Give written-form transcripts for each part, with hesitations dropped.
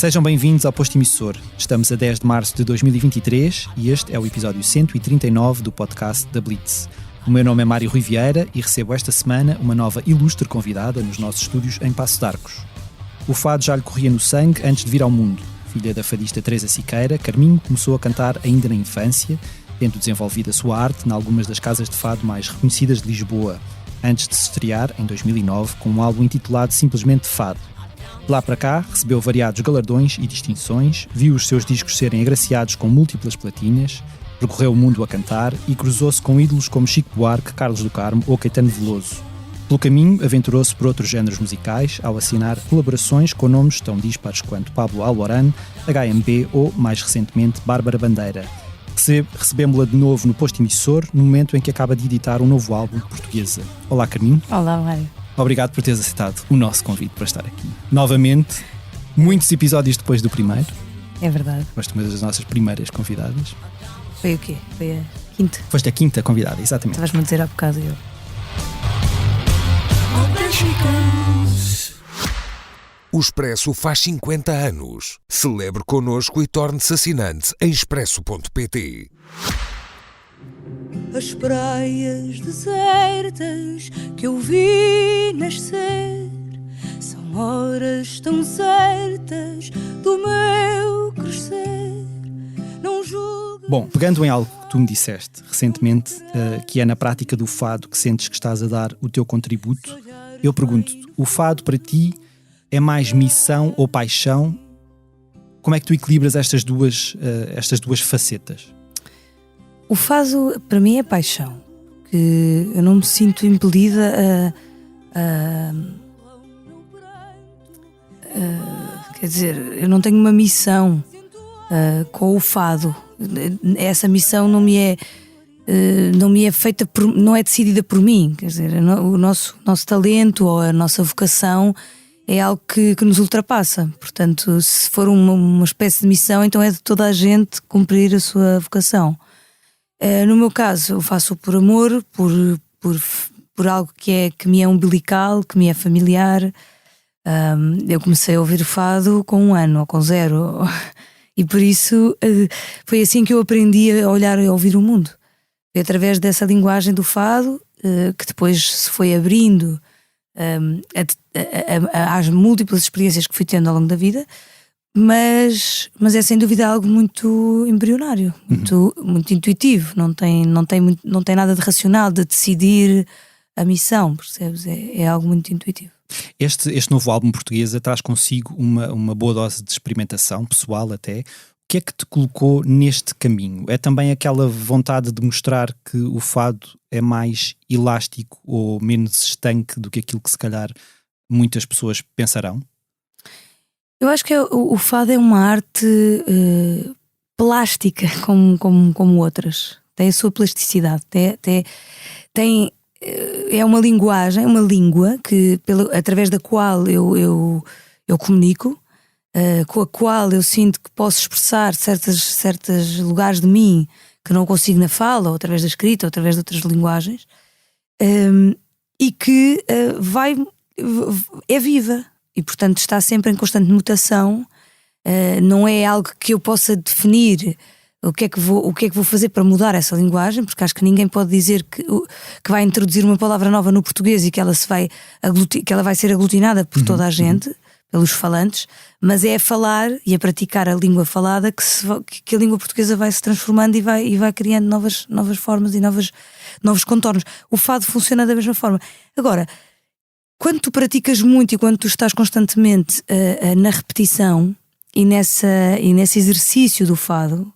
Sejam bem-vindos ao Posto Emissor. Estamos a 10 de março de 2023 e este é o episódio 139 do podcast da Blitz. O meu nome é Mário Rui Vieira e recebo esta semana uma nova ilustre convidada nos nossos estúdios em Paços de Arcos. O fado já lhe corria no sangue antes de vir ao mundo. Filha da fadista Teresa Siqueira, Carminho começou a cantar ainda na infância, tendo desenvolvido a sua arte em algumas das casas de fado mais reconhecidas de Lisboa, antes de se estrear, em 2009, com um álbum intitulado simplesmente Fado. De lá para cá, recebeu variados galardões e distinções, viu os seus discos serem agraciados com múltiplas platinas, percorreu o mundo a cantar e cruzou-se com ídolos como Chico Buarque, Carlos do Carmo ou Caetano Veloso. Pelo caminho, aventurou-se por outros géneros musicais, ao assinar colaborações com nomes tão dispares quanto Pablo Alborán, HMB ou, mais recentemente, Bárbara Bandeira. Recebemos-la de novo no Posto Emissor, no momento em que acaba de editar um novo álbum, Portuguesa. Olá, Carminho. Olá, Mário. Obrigado por teres aceitado o nosso convite para estar aqui. Novamente, muitos episódios depois do primeiro. É verdade. Foste uma das nossas primeiras convidadas. Foi o quê? Foi a quinta? Foste a quinta convidada, exatamente. Estavas-me a dizer há bocado eu. O Expresso faz 50 anos. Celebre connosco e torne-se assinante em expresso.pt. As praias desertas que eu vi nascer são horas tão certas do meu crescer. Não julgo. Bom, pegando em algo que tu me disseste recentemente, que é na prática do fado que sentes que estás a dar o teu contributo, eu pergunto-te, o fado para ti é mais missão ou paixão? Como é que tu equilibras estas duas facetas? O fado, para mim, é paixão. Que eu não me sinto impelida quer dizer, eu não tenho uma missão com o fado. Essa missão não me é feita não é decidida por mim. Quer dizer, o nosso talento ou a nossa vocação é algo que nos ultrapassa. Portanto, se for uma espécie de missão, então é de toda a gente cumprir a sua vocação. No meu caso, eu faço por amor, por algo que me é umbilical, que me é familiar. Eu comecei a ouvir o fado com 1 ano ou com 0 e por isso foi assim que eu aprendi a olhar e a ouvir o mundo. Foi através dessa linguagem do fado que depois se foi abrindo às múltiplas experiências que fui tendo ao longo da vida. Mas é sem dúvida algo muito embrionário, muito intuitivo, não tem nada de racional, de decidir a missão, percebes? É algo muito intuitivo. Este novo álbum Portuguesa traz consigo uma boa dose de experimentação, pessoal até. O que é que te colocou neste caminho? É também aquela vontade de mostrar que o fado é mais elástico ou menos estanque do que aquilo que se calhar muitas pessoas pensarão? Eu acho que o fado é uma arte plástica como outras. Tem a sua plasticidade. É uma linguagem, uma língua através da qual eu comunico, com a qual eu sinto que posso expressar certos lugares de mim que não consigo na fala, ou através da escrita, ou através de outras linguagens, e que é viva. E portanto está sempre em constante mutação. Não é algo que eu possa definir o que é que vou fazer para mudar essa linguagem, porque acho que ninguém pode dizer que vai introduzir uma palavra nova no português e que ela vai ser aglutinada por toda a gente, pelos falantes, mas é a falar e a praticar a língua falada que a língua portuguesa vai se transformando e vai criando novas formas e novos contornos. O fado funciona da mesma forma. Agora, quando tu praticas muito e quando tu estás constantemente na repetição e nesse exercício do fado,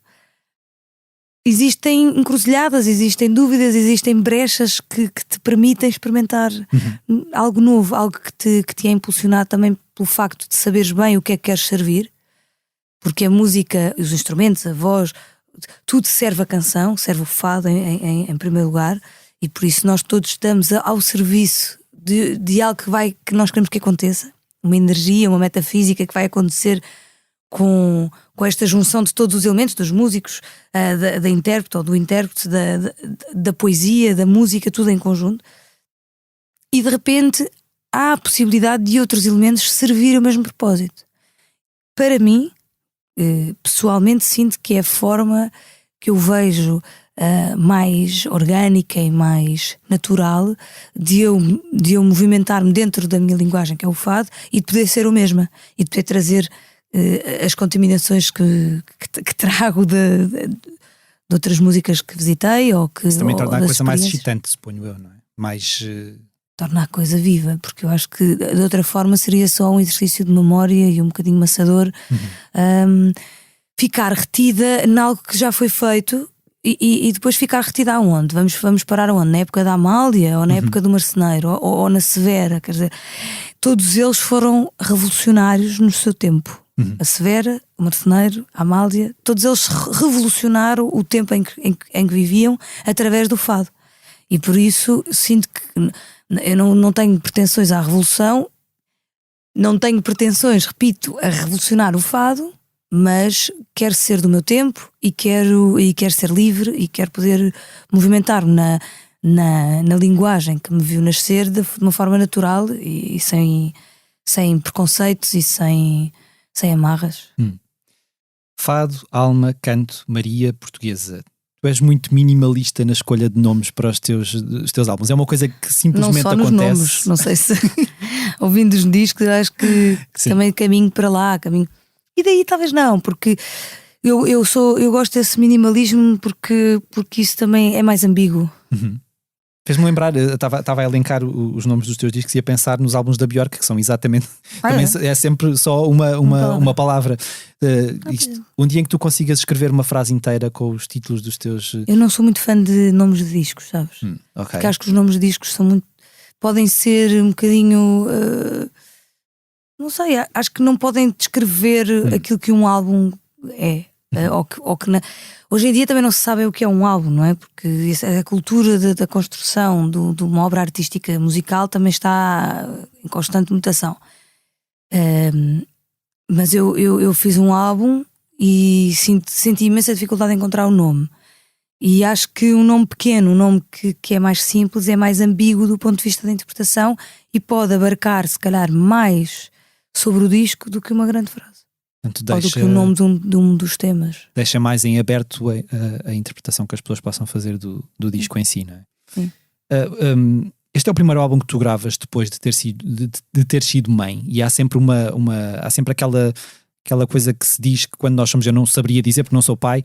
existem encruzilhadas, existem dúvidas, existem brechas que te permitem experimentar algo novo, algo que te é impulsionado também pelo facto de saberes bem o que é que queres servir, porque a música, os instrumentos, a voz, tudo serve a canção, serve o fado em primeiro lugar, e por isso nós todos estamos ao serviço de algo que nós queremos que aconteça, uma energia, uma metafísica que vai acontecer com esta junção de todos os elementos, dos músicos, da intérprete ou do intérprete, da poesia, da música, tudo em conjunto. E de repente há a possibilidade de outros elementos servir o mesmo propósito. para mim, pessoalmente, sinto que é a forma que eu vejo mais orgânica e mais natural de eu movimentar-me dentro da minha linguagem, que é o fado, e de poder ser eu mesma e de poder trazer as contaminações que trago de outras músicas que visitei ou que. Isso também torna a coisa mais experiências. excitante, suponho eu, não é? Mais. Torna a coisa viva, porque eu acho que de outra forma seria só um exercício de memória e um bocadinho maçador. Ficar retida em algo que já foi feito e depois ficar retida aonde? Vamos parar aonde? Na época da Amália ou na época do Marceneiro ou na Severa? Quer dizer, todos eles foram revolucionários no seu tempo. A Severa, o Marceneiro, a Amália, todos eles revolucionaram o tempo em que viviam através do fado. E por isso sinto que eu não tenho pretensões à revolução, não tenho pretensões, repito, a revolucionar o fado, mas quero ser do meu tempo e quero ser livre e quero poder movimentar-me na linguagem que me viu nascer de uma forma natural e sem preconceitos e sem amarras. Fado, alma, canto, Maria, portuguesa. Tu és muito minimalista na escolha de nomes para os teus álbuns. É uma coisa que simplesmente não só acontece. Nos nomes, não sei se ouvindo os discos, acho que também caminho para lá, caminho. E daí talvez não, porque eu gosto desse minimalismo porque isso também é mais ambíguo. Fez-me lembrar, estava a elencar os nomes dos teus discos e a pensar nos álbuns da Björk, que são exatamente. Também é sempre só uma palavra. Um dia em que tu consigas escrever uma frase inteira com os títulos dos teus. Eu não sou muito fã de nomes de discos, sabes? Okay. Porque acho que os nomes de discos são muito. Podem ser um bocadinho. Não sei, acho que não podem descrever aquilo que um álbum é. Hoje em dia também não se sabe o que é um álbum, não é? Porque a cultura da construção de uma obra artística musical também está em constante mutação. Mas eu fiz um álbum e senti imensa dificuldade em encontrar o nome. E acho que um nome pequeno, um nome que é mais simples, é mais ambíguo do ponto de vista da interpretação e pode abarcar, se calhar, mais sobre o disco do que uma grande frase. Portanto, ou do que o nome de um dos temas. Deixa mais em aberto a interpretação que as pessoas possam fazer do disco em si, não é? Sim. Este é o primeiro álbum que tu gravas depois de ter sido mãe, e há sempre há sempre aquela coisa que se diz que quando nós somos, eu não saberia dizer porque não sou pai,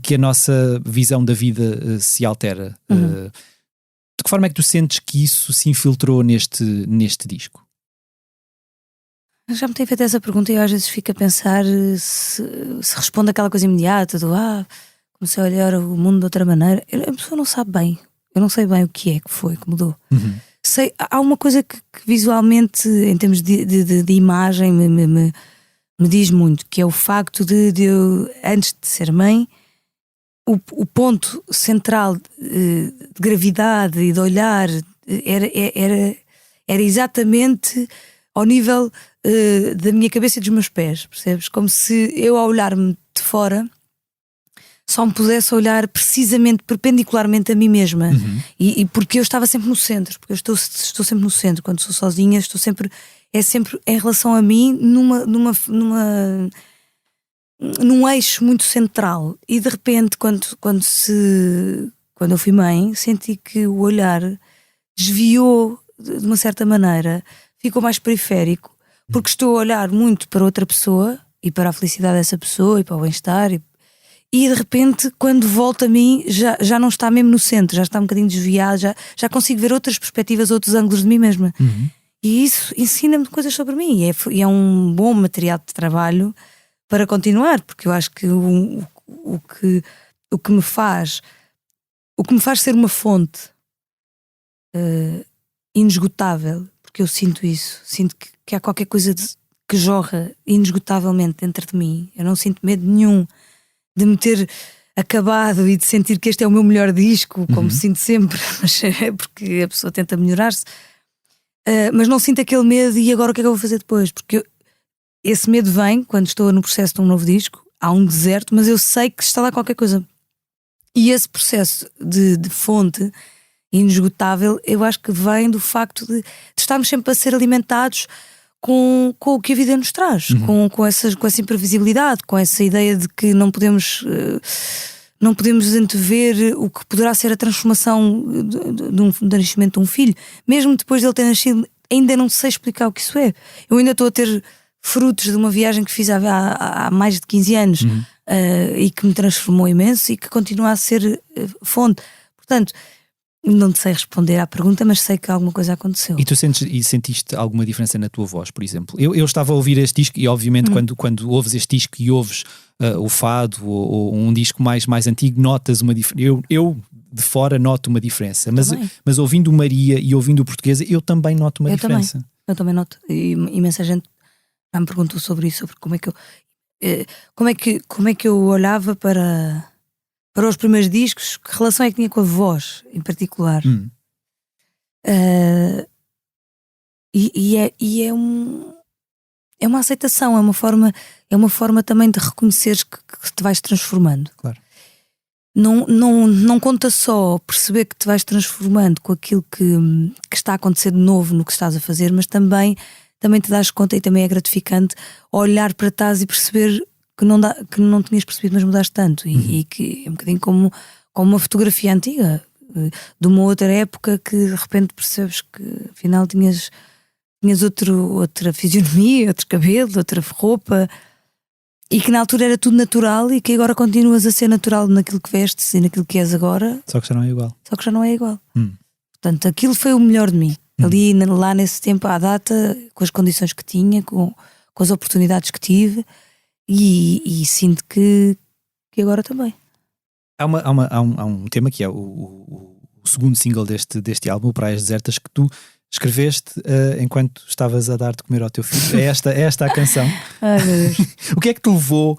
que a nossa visão da vida se altera. De que forma é que tu sentes que isso se infiltrou neste disco? Já me tenho feito essa pergunta e eu às vezes fico a pensar se responde aquela coisa imediata do comecei a olhar o mundo de outra maneira. A pessoa não sabe bem, eu não sei bem o que foi que mudou. Sei, há uma coisa que visualmente, em termos de imagem, me diz muito, que é o facto de eu, antes de ser mãe, o ponto central de gravidade e de olhar era exatamente ao nível da minha cabeça e dos meus pés, percebes? Como se eu, ao olhar-me de fora, só me pudesse olhar precisamente, perpendicularmente a mim mesma. E porque eu estava sempre no centro, porque eu estou sempre no centro. Quando sou sozinha, é sempre em relação a mim, num eixo muito central. E de repente, quando eu fui mãe, senti que o olhar desviou de uma certa maneira, ficou mais periférico, porque estou a olhar muito para outra pessoa e para a felicidade dessa pessoa e para o bem-estar e de repente, quando volto a mim, já não está mesmo no centro, já está um bocadinho desviado, já consigo ver outras perspectivas, outros ângulos de mim mesma. E isso ensina-me coisas sobre mim e é um bom material de trabalho para continuar, porque eu acho que o que me faz ser uma fonte inesgotável, porque eu sinto isso, sinto que há qualquer coisa que jorra inesgotavelmente dentro de mim. Eu não sinto medo nenhum de me ter acabado e de sentir que este é o meu melhor disco, como sinto sempre, mas é porque a pessoa tenta melhorar-se. Mas não sinto aquele medo e agora o que é que eu vou fazer depois? Porque esse medo vem quando estou no processo de um novo disco, há um deserto, mas eu sei que está lá qualquer coisa. E esse processo de fonte inesgotável, eu acho que vem do facto de estarmos sempre a ser alimentados com o que a vida nos traz, com essa imprevisibilidade, com essa ideia de que não podemos antever o que poderá ser a transformação do nascimento de um filho. Mesmo depois de ele ter nascido, ainda não sei explicar o que isso é. Eu ainda estou a ter frutos de uma viagem que fiz há mais de 15 anos e que me transformou imenso e que continua a ser fonte. Portanto, não te sei responder à pergunta, mas sei que alguma coisa aconteceu. E tu sentiste alguma diferença na tua voz, por exemplo? Eu estava a ouvir este disco e obviamente quando ouves este disco e ouves o fado ou um disco mais antigo, notas uma diferença. Eu de fora noto uma diferença, mas ouvindo o Maria e ouvindo o Portuguesa, eu também noto uma diferença. Eu também noto. E imensa gente já me perguntou sobre isso, sobre como é que eu olhava para os primeiros discos, que relação é que tinha com a voz, em particular. É uma aceitação, é uma forma também de reconheceres que te vais transformando. Claro. Não conta só perceber que te vais transformando com aquilo que está a acontecer de novo no que estás a fazer, mas também te das conta, e também é gratificante olhar para trás e perceber que não tinhas percebido, mas mudaste tanto. E que é um bocadinho como uma fotografia antiga de uma outra época, que de repente percebes que afinal tinhas outra fisionomia, outro cabelo, outra roupa, e que na altura era tudo natural e que agora continuas a ser natural naquilo que vestes e naquilo que és agora. Só que já não é igual. Portanto, aquilo foi o melhor de mim. Ali, lá nesse tempo, à data, com as condições que tinha, com as oportunidades que tive. E sinto que agora também. Há um tema que é o segundo single deste álbum, Praias Desertas, que tu escreveste enquanto estavas a dar de comer ao teu filho. É esta a canção. Ai, meu Deus. O que é que te levou,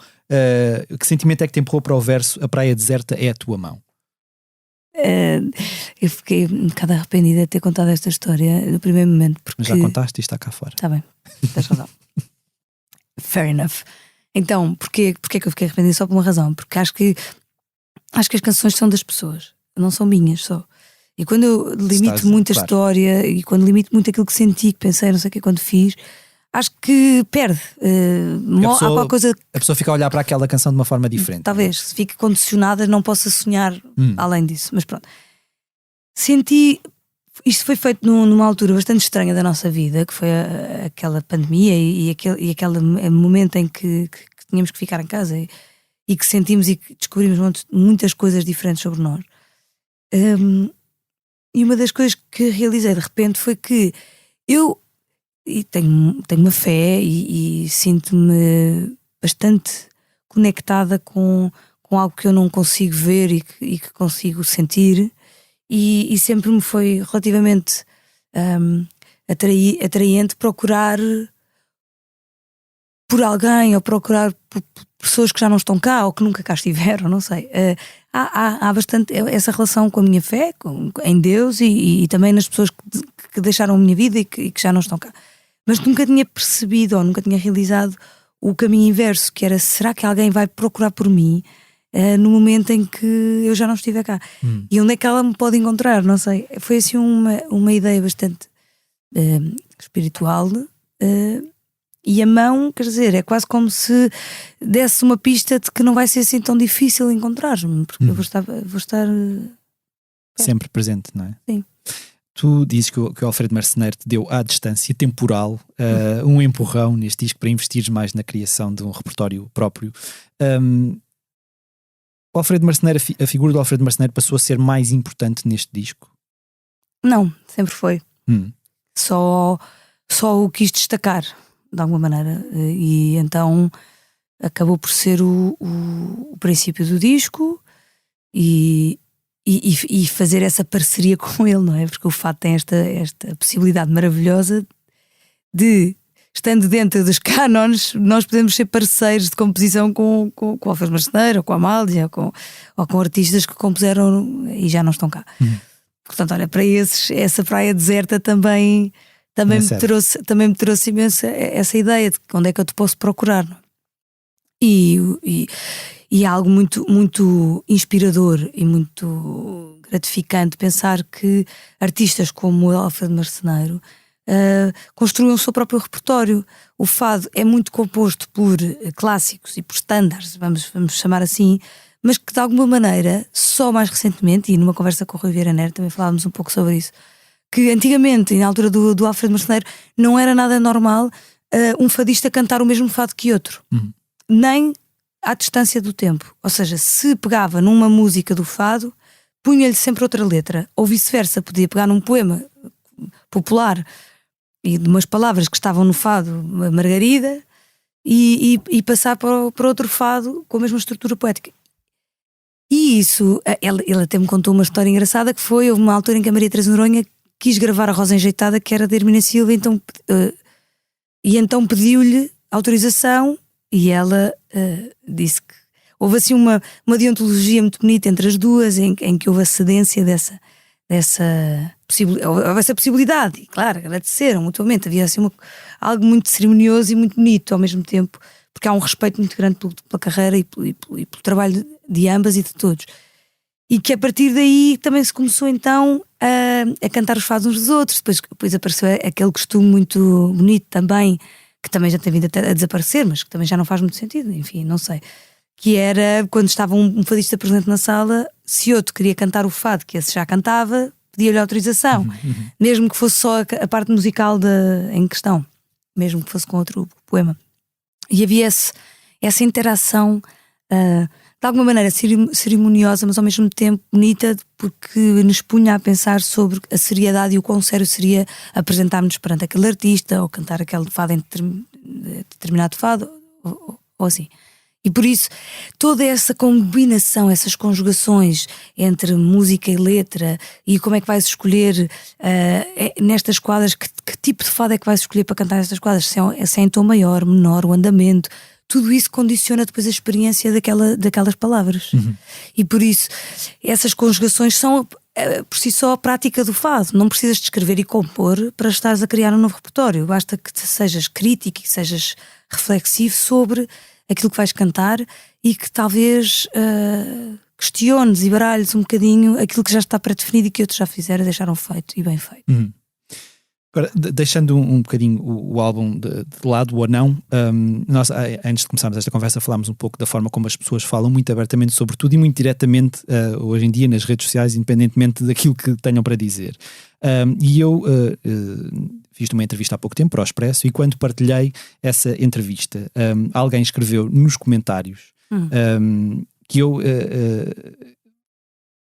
que sentimento é que te empurrou para o verso "A praia deserta é a tua mão"? Eu fiquei um bocado arrependida de ter contado esta história no primeiro momento, porque... Já contaste e está cá fora. Está bem, tens razão. Fair enough. Então, porquê que eu fiquei arrependida? Só por uma razão, porque acho que as canções são das pessoas, não são minhas só. E quando eu limito muito a história, e quando limito muito aquilo que senti, que pensei, não sei o que, quando fiz, acho que perde. A pessoa fica a olhar para aquela canção de uma forma diferente. Talvez, se fique condicionada, não possa sonhar além disso. Mas pronto. Senti... Isto foi feito numa altura bastante estranha da nossa vida, que foi aquela pandemia e aquele momento em que tínhamos que ficar em casa e que sentimos e que descobrimos muitas coisas diferentes sobre nós. E uma das coisas que realizei de repente foi que eu tenho uma fé e sinto-me bastante conectada com algo que eu não consigo ver e que consigo sentir. E sempre me foi relativamente atraente procurar por alguém, ou procurar por pessoas que já não estão cá ou que nunca cá estiveram, não sei. Há bastante essa relação com a minha fé, em Deus e também nas pessoas que deixaram a minha vida e que já não estão cá. Mas nunca tinha percebido ou nunca tinha realizado o caminho inverso, que era: será que alguém vai procurar por mim no momento em que eu já não estiver cá? E onde é que ela me pode encontrar? Não sei. Foi assim uma ideia bastante espiritual, e a mão, quer dizer, é quase como se desse uma pista de que não vai ser assim tão difícil encontrar-me, porque eu vou estar sempre presente, não é? Sim. Tu dizes que o Alfredo Marceneiro te deu à distância temporal um empurrão neste disco para investires mais na criação de um repertório próprio. O Alfredo Marceneiro, a figura do Alfredo Marceneiro passou a ser mais importante neste disco? Não, sempre foi. Só o quis destacar de alguma maneira, e então acabou por ser o princípio do disco e fazer essa parceria com ele, não é? Porque o Fado tem esta possibilidade maravilhosa de, estando dentro dos cânones, nós podemos ser parceiros de composição com o Alfredo Marceneiro, ou com a Amália, ou com artistas que compuseram e já não estão cá. Portanto, olha, para essa praia deserta também me trouxe imenso essa ideia de onde é que eu te posso procurar. E é algo muito, muito inspirador e muito gratificante pensar que artistas como o Alfredo Marceneiro construam o seu próprio repertório. O fado é muito composto por clássicos e por standards, vamos chamar assim, mas que de alguma maneira, só mais recentemente, e numa conversa com o Rui Vieira Neto também falávamos um pouco sobre isso, que antigamente, na altura do Alfredo Marceneiro, não era nada normal um fadista cantar o mesmo fado que outro, nem à distância do tempo. Ou seja, se pegava numa música do fado, punha-lhe sempre outra letra, ou vice-versa, podia pegar num poema popular e de umas palavras que estavam no fado Margarida e passar para outro fado com a mesma estrutura poética. E isso, ele até me contou uma história engraçada, que houve uma altura em que a Maria Teresa Noronha quis gravar a Rosa Enjeitada, que era de Hermínia Silva, então pediu-lhe autorização e ela disse que houve assim uma deontologia muito bonita entre as duas, em que houve a cedência dessa possibilidade, e claro, agradeceram mutuamente, havia assim algo muito cerimonioso e muito bonito ao mesmo tempo, porque há um respeito muito grande pela carreira e pelo trabalho de ambas e de todos. E que a partir daí também se começou então a cantar os fados uns dos outros. Depois apareceu aquele costume muito bonito também, que também já tem vindo a desaparecer, mas que também já não faz muito sentido, enfim, não sei. Que era quando estava um fadista presente na sala, se outro queria cantar o fado que esse já cantava, pedia-lhe autorização, mesmo que fosse só a parte musical em questão, mesmo que fosse com outro poema. E havia essa interação de alguma maneira cerimoniosa, mas ao mesmo tempo bonita, porque nos punha a pensar sobre a seriedade e o quão sério seria apresentarmos perante aquele artista ou cantar aquele fado em determinado fado ou assim. E por isso toda essa combinação, essas conjugações entre música e letra, e como é que vais escolher nestas quadras, que tipo de fado é que vais escolher para cantar nestas quadras, se é em tom maior, menor, o andamento, tudo isso condiciona depois a experiência daquelas palavras. E por isso essas conjugações são por si só a prática do fado. Não precisas de escrever e compor para estares a criar um novo repertório, basta que sejas crítico e que sejas reflexivo sobre aquilo que vais cantar e que talvez questiones e baralhes um bocadinho aquilo que já está pré-definido e que outros já fizeram, deixaram feito e bem feito. Agora, deixando um bocadinho o álbum de lado ou não, nós antes de começarmos esta conversa falámos um pouco da forma como as pessoas falam muito abertamente sobre tudo e muito diretamente hoje em dia nas redes sociais, independentemente daquilo que tenham para dizer. E eu fiz uma entrevista há pouco tempo para o Expresso, e quando partilhei essa entrevista, alguém escreveu nos comentários que eu...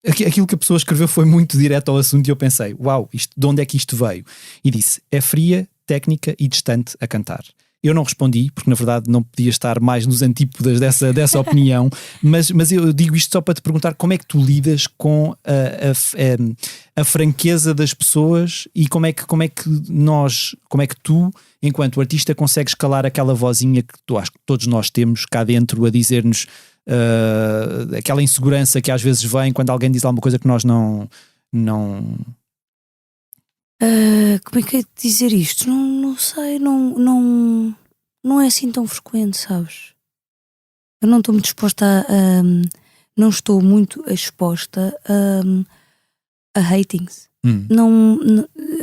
aquilo que a pessoa escreveu foi muito direto ao assunto, e eu pensei, uau, de onde é que isto veio? E disse, é fria, técnica e distante a cantar. Eu não respondi, porque na verdade não podia estar mais nos antípodas dessa opinião, mas eu digo isto só para te perguntar como é que tu lidas com a franqueza das pessoas, e como é que tu, enquanto artista, consegues calar aquela vozinha que acho que todos nós temos cá dentro a dizer-nos aquela insegurança que às vezes vem quando alguém diz alguma coisa que nós não... Como é que é de dizer isto? Não sei, não é assim tão frequente, sabes? Eu não estou muito disposta não estou muito exposta a hatings.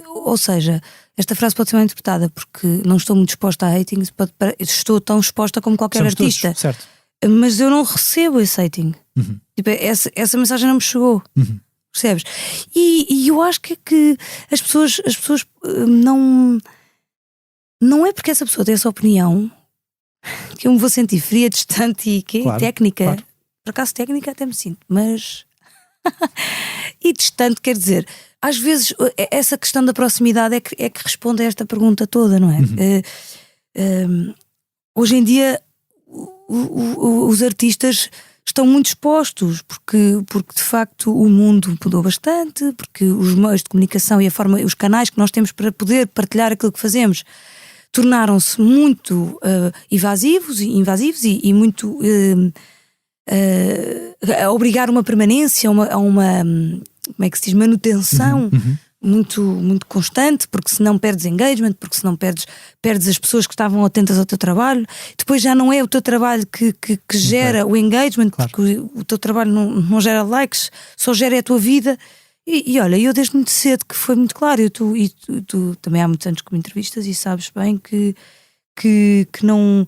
Ou seja, esta frase pode ser mal interpretada, porque não estou muito disposta a hatings, estou tão exposta como qualquer artista. Todos, certo. Mas eu não recebo esse hating. Tipo, essa mensagem não me chegou. Percebes? E eu acho que as pessoas não é porque essa pessoa tem essa opinião que eu me vou sentir fria, distante e claro, técnica. Claro. Por acaso técnica até me sinto, mas e distante quer dizer, às vezes essa questão da proximidade é que responde a esta pergunta toda, não é? Hoje em dia os artistas estão muito expostos, porque de facto o mundo mudou bastante, porque os meios de comunicação e os canais que nós temos para poder partilhar aquilo que fazemos tornaram-se muito invasivos e muito a obrigar uma permanência, a uma como é que se diz, manutenção muito, muito constante, porque senão perdes engagement, porque senão perdes as pessoas que estavam atentas ao teu trabalho. Depois já não é o teu trabalho que gera o engagement, claro. Porque o teu trabalho não gera likes, só gera a tua vida. E olha, eu desde muito cedo que foi muito claro, tu também há muitos anos que me entrevistas e sabes bem que não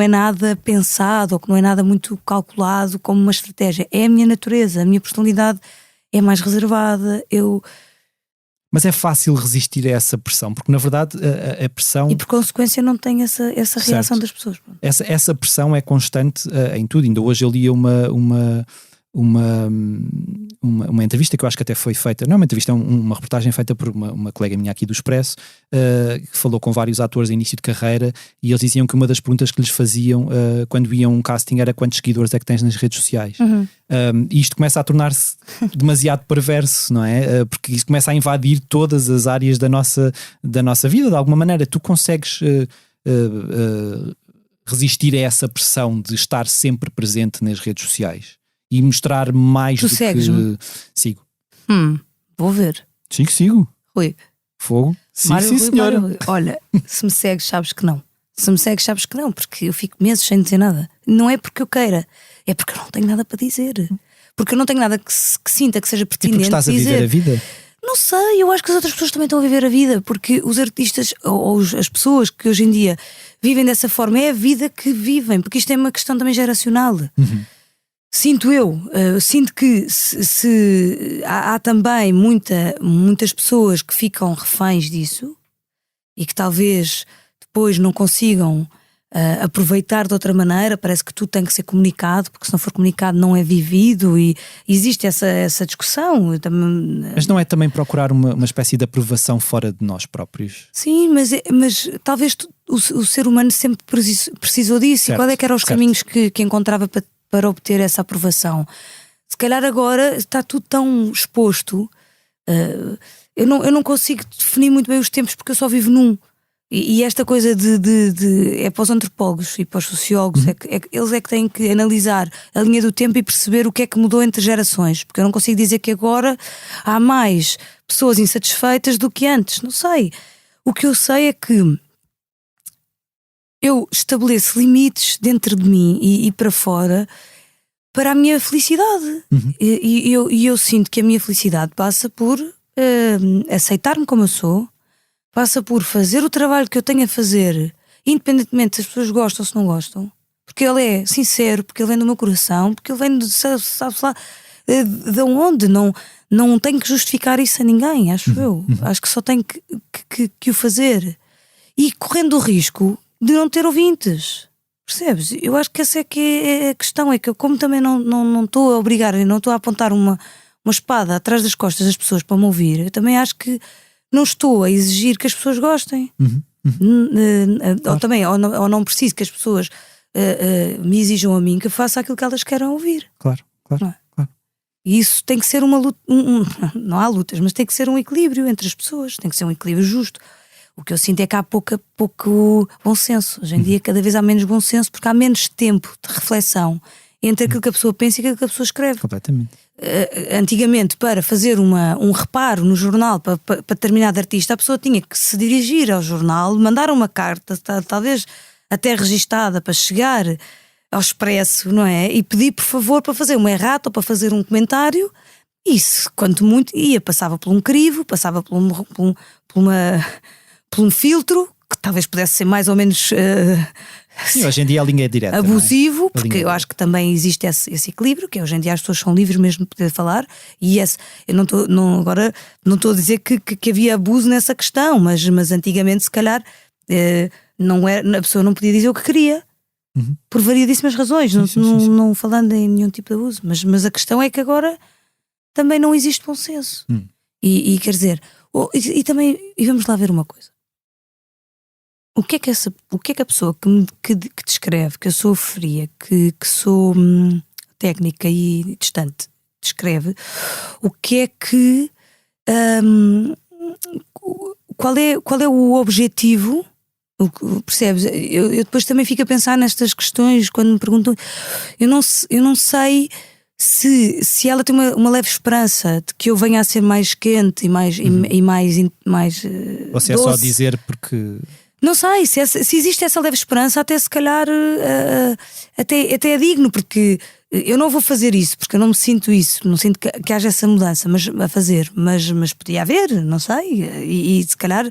é nada pensado ou que não é nada muito calculado como uma estratégia. É a minha natureza, a minha personalidade é mais reservada. Mas é fácil resistir a essa pressão, porque na verdade a pressão... E por consequência não tem essa reação das pessoas. Essa pressão é constante em tudo. Ainda hoje eu lia uma entrevista que eu acho que até foi feita, não é uma entrevista, é uma reportagem feita por uma colega minha aqui do Expresso, que falou com vários atores em início de carreira, e eles diziam que uma das perguntas que lhes faziam quando iam a um casting era quantos seguidores é que tens nas redes sociais. E isto começa a tornar-se demasiado perverso, não é? Porque isso começa a invadir todas as áreas da nossa vida, de alguma maneira. Tu consegues resistir a essa pressão de estar sempre presente nas redes sociais e mostrar mais tu do segues-me? Que... Sigo. Vou ver. Sigo. Rui. Fogo. Sim, Mário, sim, Rui, senhora. Mário. Olha, se me segues sabes que não. Se me segues sabes que não, porque eu fico meses sem dizer nada. Não é porque eu queira, é porque eu não tenho nada para dizer. Porque eu não tenho nada que sinta que seja pertinente. E porque estás a viver a vida? Não sei, eu acho que as outras pessoas também estão a viver a vida, porque os artistas ou as pessoas que hoje em dia vivem dessa forma, é a vida que vivem, porque isto é uma questão também geracional. Sinto sinto que há também muitas pessoas que ficam reféns disso e que talvez depois não consigam aproveitar de outra maneira. Parece que tudo tem que ser comunicado, porque se não for comunicado não é vivido, e existe essa discussão. Mas não é também procurar uma espécie de aprovação fora de nós próprios? Sim, mas talvez o ser humano sempre precisou disso. Certo, e qual é que eram os certo. caminhos que encontrava para obter essa aprovação? Se calhar agora está tudo tão exposto, eu não consigo definir muito bem os tempos, porque eu só vivo num. E esta coisa é para os antropólogos e para os sociólogos, eles é que têm que analisar a linha do tempo e perceber o que é que mudou entre gerações, porque eu não consigo dizer que agora há mais pessoas insatisfeitas do que antes. Não sei. O que eu sei é que eu estabeleço limites dentro de mim e para fora para a minha felicidade. E eu sinto que a minha felicidade passa por aceitar-me como eu sou, passa por fazer o trabalho que eu tenho a fazer, independentemente se as pessoas gostam ou se não gostam, porque ele é sincero, porque ele vem do meu coração, porque ele vem de sabe-se lá de onde. Não tenho que justificar isso a ninguém, acho eu. Acho que só tenho que o fazer, e correndo o risco de não ter ouvintes, percebes? Eu acho que essa é que é a questão, é que eu, como também não estou a obrigar, não estou a apontar uma espada atrás das costas das pessoas para me ouvir, eu também acho que não estou a exigir que as pessoas gostem. Ou não preciso que as pessoas me exijam a mim que eu faça aquilo que elas querem ouvir. Claro. Não é? E isso tem que ser uma luta, não há lutas, mas tem que ser um equilíbrio entre as pessoas, tem que ser um equilíbrio justo. O que eu sinto é que há pouco bom senso. Hoje em dia cada vez há menos bom senso, porque há menos tempo de reflexão entre aquilo que a pessoa pensa e aquilo que a pessoa escreve. Completamente. Antigamente, para fazer um reparo no jornal para determinado artista, a pessoa tinha que se dirigir ao jornal, mandar uma carta, talvez até registada, para chegar ao Expresso, não é? E pedir por favor para fazer uma errata ou para fazer um comentário. Isso, quanto muito, passava por um crivo, passava por um filtro que talvez pudesse ser mais ou menos Sim, hoje em dia a linha é direta, abusivo, não é? porque eu acho que também existe esse equilíbrio, que hoje em dia as pessoas são livres mesmo de poder falar, e eu agora não estou a dizer que havia abuso nessa questão, mas antigamente se calhar a pessoa não podia dizer o que queria, por variedíssimas razões, sim. Não falando em nenhum tipo de abuso, mas a questão é que agora também não existe bom senso. E quer dizer, e vamos lá ver uma coisa. O que é que a pessoa que descreve que eu sou fria, que sou técnica e distante, descreve? O que é que qual é o objetivo? Percebes? Eu depois também fico a pensar nestas questões quando me perguntam. Eu não sei se ela tem uma leve esperança de que eu venha a ser mais quente e mais Ou se é doce. só dizer porque... Não sei, se existe essa leve esperança, até se calhar até é digno, porque eu não vou fazer isso, porque eu não me sinto isso, não sinto que haja essa mudança a fazer, mas podia haver, não sei, e se calhar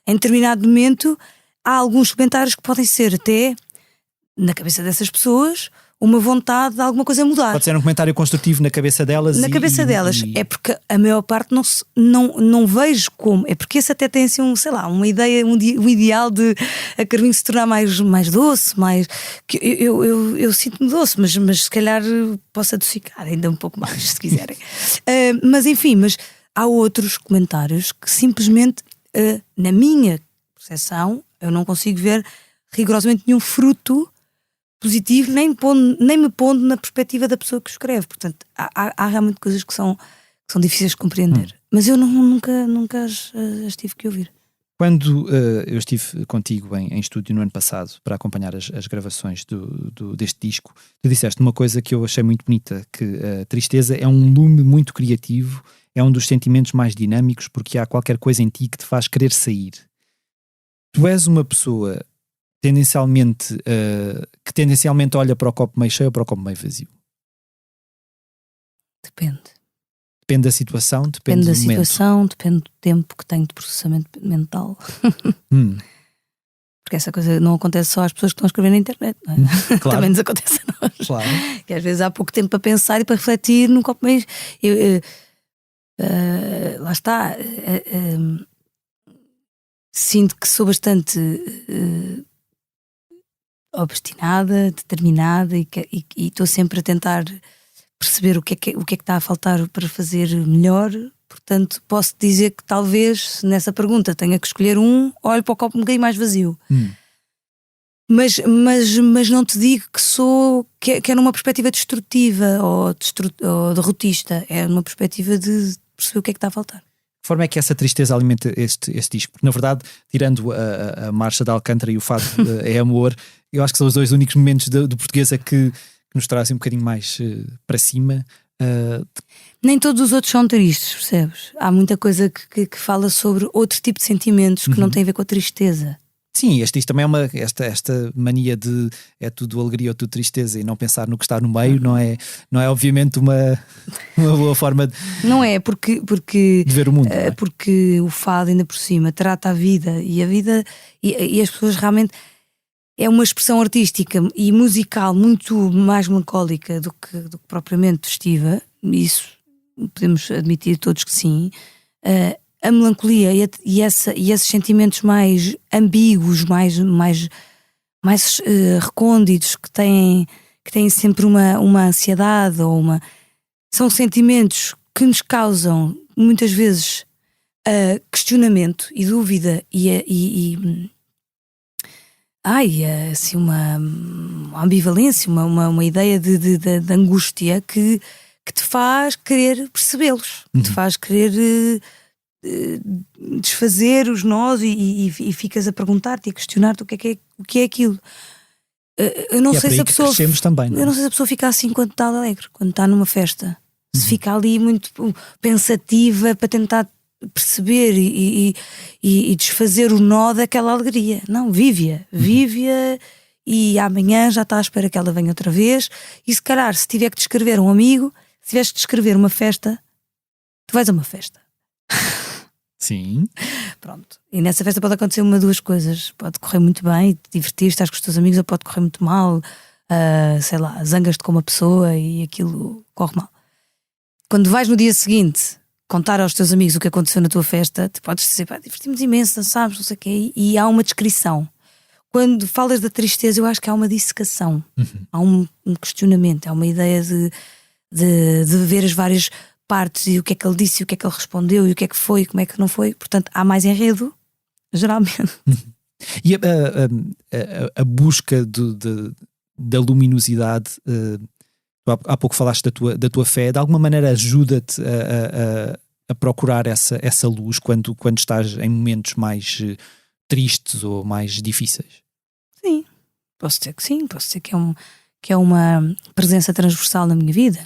em determinado momento há alguns comentários que podem ser até, na cabeça dessas pessoas, uma vontade de alguma coisa mudar. Pode ser um comentário construtivo na cabeça delas. Na cabeça delas. É porque a maior parte não vejo como. É porque esse até tem assim uma ideia, um ideal de a Carminho se tornar mais doce, mais. Que eu sinto-me doce, mas se calhar posso adocicar ainda um pouco mais, se quiserem. Mas enfim, há outros comentários que simplesmente, na minha percepção, eu não consigo ver rigorosamente nenhum fruto positivo, nem me pondo na perspectiva da pessoa que escreve. Portanto, há realmente coisas que são difíceis de compreender. Mas eu nunca as tive que ouvir. Quando eu estive contigo em estúdio no ano passado para acompanhar as gravações deste disco, tu disseste uma coisa que eu achei muito bonita, que a tristeza é um lume muito criativo, é um dos sentimentos mais dinâmicos, porque há qualquer coisa em ti que te faz querer sair. Tu és uma pessoa que tendencialmente olha para o copo meio cheio ou para o copo meio vazio? Depende. Depende da situação, Depende da do momento. situação, depende do tempo que tenho de processamento mental. Porque essa coisa não acontece só às pessoas que estão a escrever na internet, não é? Claro. Também nos acontece a nós. Claro. Que às vezes há pouco tempo para pensar e para refletir num copo meio. Lá está. Sinto que sou bastante obstinada, determinada e estou sempre a tentar perceber o que é que está a faltar para fazer melhor. Portanto, posso dizer que talvez nessa pergunta tenha que escolher olho para o copo um bocadinho mais vazio. Mas não te digo que é numa perspectiva destrutiva ou derrotista. É numa perspectiva de perceber o que é que está a faltar. Que forma é que essa tristeza alimenta este disco? Porque na verdade, tirando a Marcha de Alcântara e o Fado é Amor, eu acho que são os dois únicos momentos do portuguesa que nos trazem um bocadinho mais para cima. Nem todos os outros são tristes, percebes? Há muita coisa que fala sobre outro tipo de sentimentos que não tem a ver com a tristeza. Sim, isto também é esta mania de é tudo alegria ou tudo tristeza e não pensar no que está no meio, não é obviamente uma boa forma não é, porque de ver o mundo. Porque o fado ainda por cima trata a vida e as pessoas realmente é uma expressão artística e musical muito mais melancólica do que propriamente festiva. Isso podemos admitir todos que sim. A melancolia e esses sentimentos mais ambíguos, mais recônditos, que têm sempre uma ansiedade são sentimentos que nos causam muitas vezes questionamento e dúvida assim uma ambivalência, uma ideia de angústia que te faz querer percebê-los, que te faz querer desfazer os nós e ficas a perguntar-te e a questionar-te o que é aquilo. Eu não sei se a pessoa também, não é? Eu não sei se a pessoa fica assim quando está alegre, quando está numa festa, se fica ali muito pensativa para tentar perceber e desfazer o nó daquela alegria. Não, vive-a e amanhã já está à espera que ela venha outra vez. E se calhar, se tiver que descrever um amigo, se tiveres que descrever uma festa, tu vais a uma festa. Sim. Pronto. E nessa festa pode acontecer duas coisas. Pode correr muito bem, te divertir, estás com os teus amigos, ou pode correr muito mal, sei lá, zangas-te com uma pessoa e aquilo corre mal. Quando vais no dia seguinte contar aos teus amigos o que aconteceu na tua festa, tu podes dizer, divertimos imenso, dançámos, não sei o quê, e há uma descrição. Quando falas da tristeza, eu acho que há uma dissecação, há um questionamento, há uma ideia de ver as várias partes e o que é que ele disse, e o que é que ele respondeu, e o que é que foi, e como é que não foi. Portanto, há mais enredo, geralmente. E a busca da luminosidade, há pouco falaste da tua fé, de alguma maneira ajuda-te a procurar essa luz quando estás em momentos mais tristes ou mais difíceis? Sim, posso dizer que sim, posso dizer que é uma presença transversal na minha vida.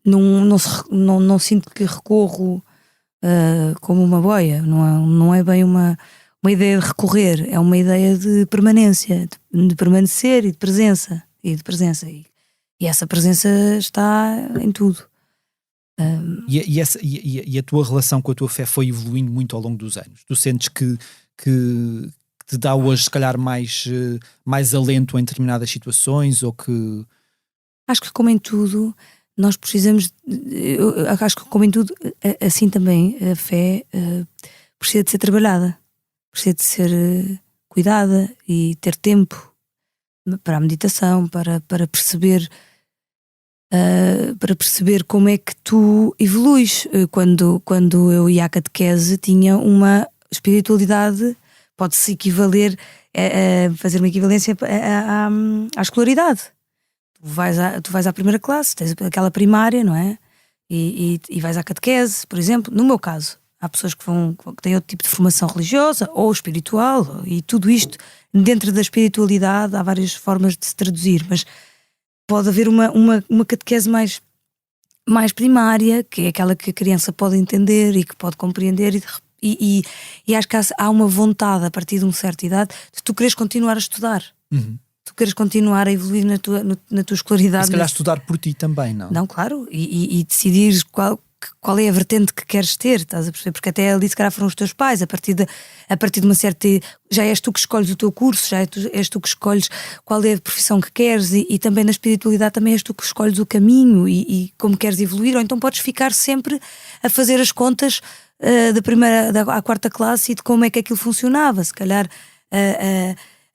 Não sinto que recorro como uma boia, não é bem uma uma ideia de recorrer, é uma ideia de permanência, de permanecer e de presença. E essa presença está em tudo. E a tua relação com a tua fé foi evoluindo muito ao longo dos anos? Tu sentes que te dá hoje, se calhar, mais alento em determinadas situações, ou que... Acho que, como em tudo, nós precisamos... acho que, como em tudo, assim também, a fé precisa de ser trabalhada, precisa de ser cuidada e ter tempo para a meditação, para perceber como é que tu evoluís. Quando eu ia à catequese, tinha uma espiritualidade, pode-se equivaler a fazer uma equivalência à escolaridade. Tu vais à primeira classe, tens aquela primária, não é? E vais à catequese, por exemplo. No meu caso, há pessoas que têm outro tipo de formação religiosa ou espiritual, e tudo isto, dentro da espiritualidade, há várias formas de se traduzir, mas pode haver uma catequese mais primária, que é aquela que a criança pode entender e que pode compreender, e acho que há uma vontade, a partir de uma certa idade, de tu queres continuar a estudar. Uhum. Tu queres continuar a evoluir na tua escolaridade. E se calhar estudar por ti também, não? Não, claro, e decidir qual é a vertente que queres ter, estás a perceber? Porque até ali se calhar foram os teus pais, a partir de uma certa... Já és tu que escolhes o teu curso, és tu que escolhes qual é a profissão que queres, e também na espiritualidade também és tu que escolhes o caminho e como queres evoluir, ou então podes ficar sempre a fazer as contas da primeira à quarta classe e de como é que aquilo funcionava, se calhar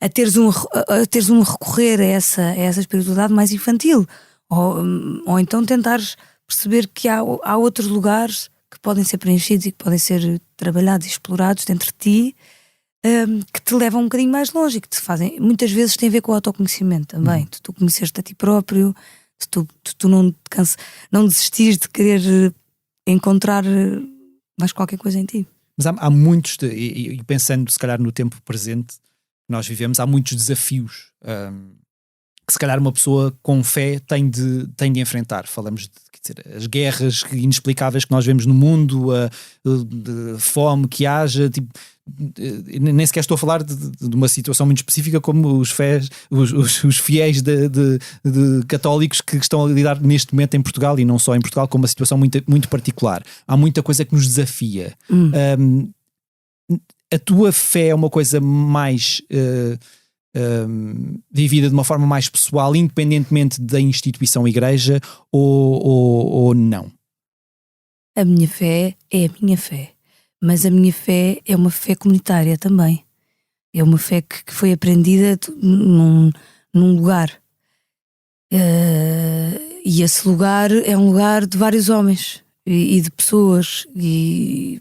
a teres um recorrer a essa espiritualidade mais infantil, ou então tentares perceber que há outros lugares que podem ser preenchidos e que podem ser trabalhados e explorados dentro de ti, que te levam um bocadinho mais longe e que te fazem, muitas vezes tem a ver com o autoconhecimento também, de tu conheceres-te a ti próprio, de tu não desistires de querer encontrar mais qualquer coisa em ti. Mas há muitos, e pensando se calhar no tempo presente que nós vivemos, há muitos desafios que se calhar uma pessoa com fé tem de enfrentar. Falamos de as guerras inexplicáveis que nós vemos no mundo, a fome que haja, tipo, nem sequer estou a falar de uma situação muito específica como os fiéis de católicos que estão a lidar neste momento em Portugal, e não só em Portugal, com uma situação muito, muito particular. Há muita coisa que nos desafia. A tua fé é uma coisa mais vivida de uma forma mais pessoal, independentemente da instituição igreja, ou não? A minha fé é a minha fé, mas a minha fé é uma fé comunitária também. É uma fé que foi aprendida num lugar, e esse lugar é um lugar de vários homens e de pessoas, e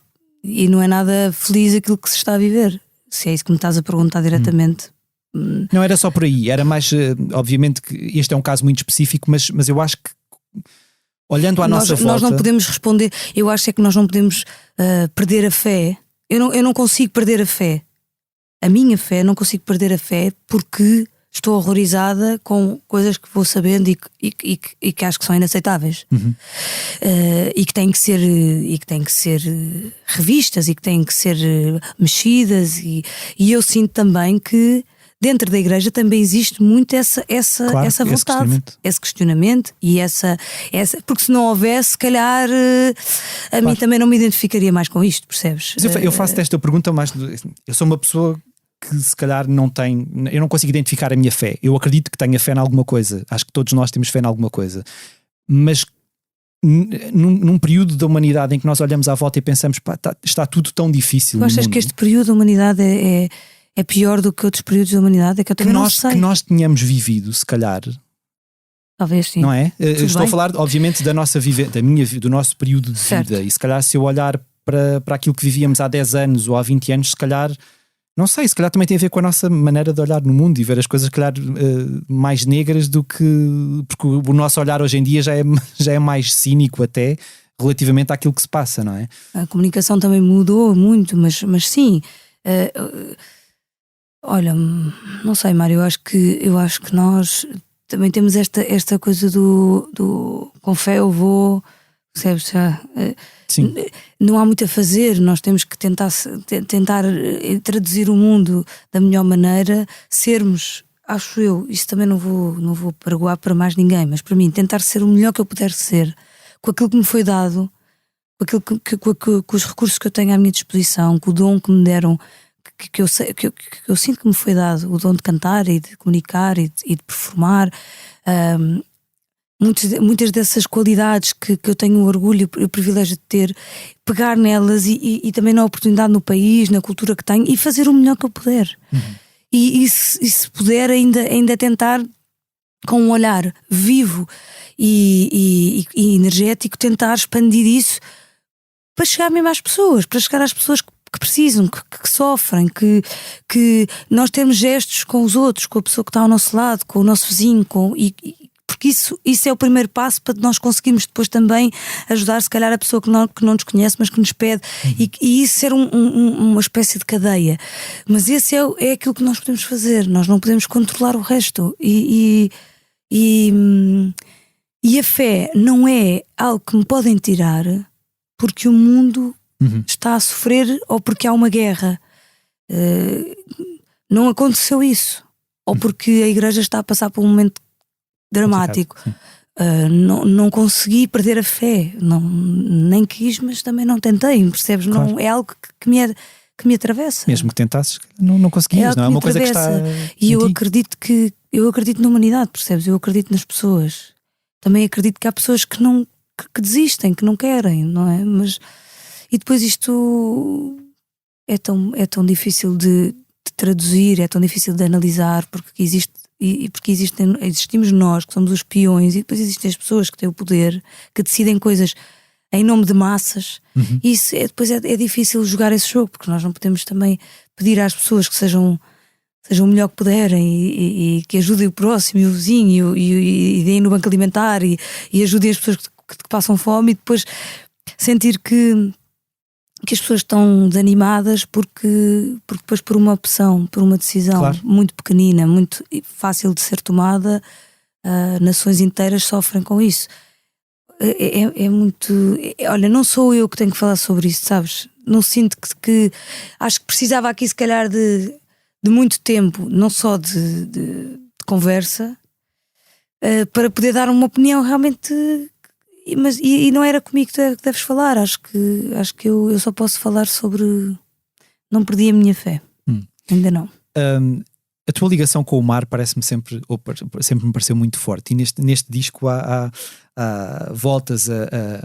não é nada feliz aquilo que se está a viver, se é isso que me estás a perguntar diretamente. Não era só por aí, era mais, obviamente que este é um caso muito específico, mas eu acho que, olhando à nossa volta... Nós não podemos responder, eu acho é que nós não podemos perder a fé. Eu não consigo perder a fé. A minha fé, não consigo perder a fé porque estou horrorizada com coisas que vou sabendo e que acho que são inaceitáveis. E que têm que ser revistas e que têm que ser mexidas, e eu sinto também que dentro da igreja também existe muito essa vontade, esse questionamento e essa, porque se não houvesse, se calhar a mim também não me identificaria mais com isto, percebes? Mas eu faço-te esta pergunta mais... Eu sou uma pessoa que se calhar eu não consigo identificar a minha fé. Eu acredito que tenha fé em alguma coisa, acho que todos nós temos fé em alguma coisa, mas num período da humanidade em que nós olhamos à volta e pensamos, está tudo tão difícil. Tu achas que este período da humanidade é pior do que outros períodos da humanidade? É que eu também não sei. Que nós tínhamos vivido, se calhar. Talvez sim. Não é? Estou bem. a falar, obviamente, do nosso período de vida. E se calhar, se eu olhar para aquilo que vivíamos há 10 anos ou há 20 anos, se calhar, não sei, se calhar também tem a ver com a nossa maneira de olhar no mundo e ver as coisas, se calhar, mais negras do que... Porque o nosso olhar hoje em dia já é mais cínico até, relativamente àquilo que se passa, não é? A comunicação também mudou muito, mas sim... Olha, não sei, Mário, eu acho que nós também temos esta coisa do com fé eu vou percebes? Sim. Não há muito a fazer, nós temos que tentar traduzir o mundo da melhor maneira, sermos, acho eu, isso também não vou pergoar para mais ninguém, mas para mim, tentar ser o melhor que eu puder ser, com aquilo que me foi dado, com aquilo com os recursos que eu tenho à minha disposição, com o dom que me deram, que eu sinto que me foi dado, o dom de cantar e de comunicar e de performar. Muitas dessas qualidades que eu tenho o orgulho e o privilégio de ter, pegar nelas e também na oportunidade no país, na cultura que tenho, e fazer o melhor que eu puder. E se puder ainda tentar, com um olhar vivo e energético, tentar expandir isso para chegar mesmo às pessoas, para chegar às pessoas que precisam, que sofrem, que nós temos gestos com os outros, com a pessoa que está ao nosso lado, com o nosso vizinho, porque isso é o primeiro passo para nós conseguirmos depois também ajudar, se calhar, a pessoa que não nos conhece, mas que nos pede, e isso ser uma espécie de cadeia. Mas esse é aquilo que nós podemos fazer, nós não podemos controlar o resto. E a fé não é algo que me podem tirar porque o mundo está a sofrer ou porque há uma guerra. Não aconteceu isso. Ou porque a igreja está a passar por um momento dramático. Não consegui perder a fé, nem quis, mas também não tentei, percebes? Claro. Não, é algo que me atravessa. Mesmo que tentasses, não conseguias, não é uma coisa que está. E eu acredito na humanidade, percebes? Eu acredito nas pessoas. Também acredito que há pessoas que desistem, que não querem, não é? E depois isto é tão difícil de traduzir, é tão difícil de analisar, porque existimos nós, que somos os peões, e depois existem as pessoas que têm o poder, que decidem coisas em nome de massas. E isso depois é difícil jogar esse jogo, porque nós não podemos também pedir às pessoas que sejam o melhor que puderem e que ajudem o próximo e o vizinho e deem no banco alimentar e ajudem as pessoas que passam fome, e depois sentir que as pessoas estão desanimadas porque depois, por uma opção, por uma decisão muito pequenina, muito fácil de ser tomada, nações inteiras sofrem com isso. É muito... Olha, não sou eu que tenho que falar sobre isso, sabes? Não sinto que acho que precisava aqui, se calhar, de muito tempo, não só de conversa, para poder dar uma opinião realmente... Mas não era comigo que deves falar. Acho que eu só posso falar sobre... Não perdi a minha fé. Ainda não. A tua ligação com o mar parece-me sempre me pareceu muito forte. E neste disco há voltas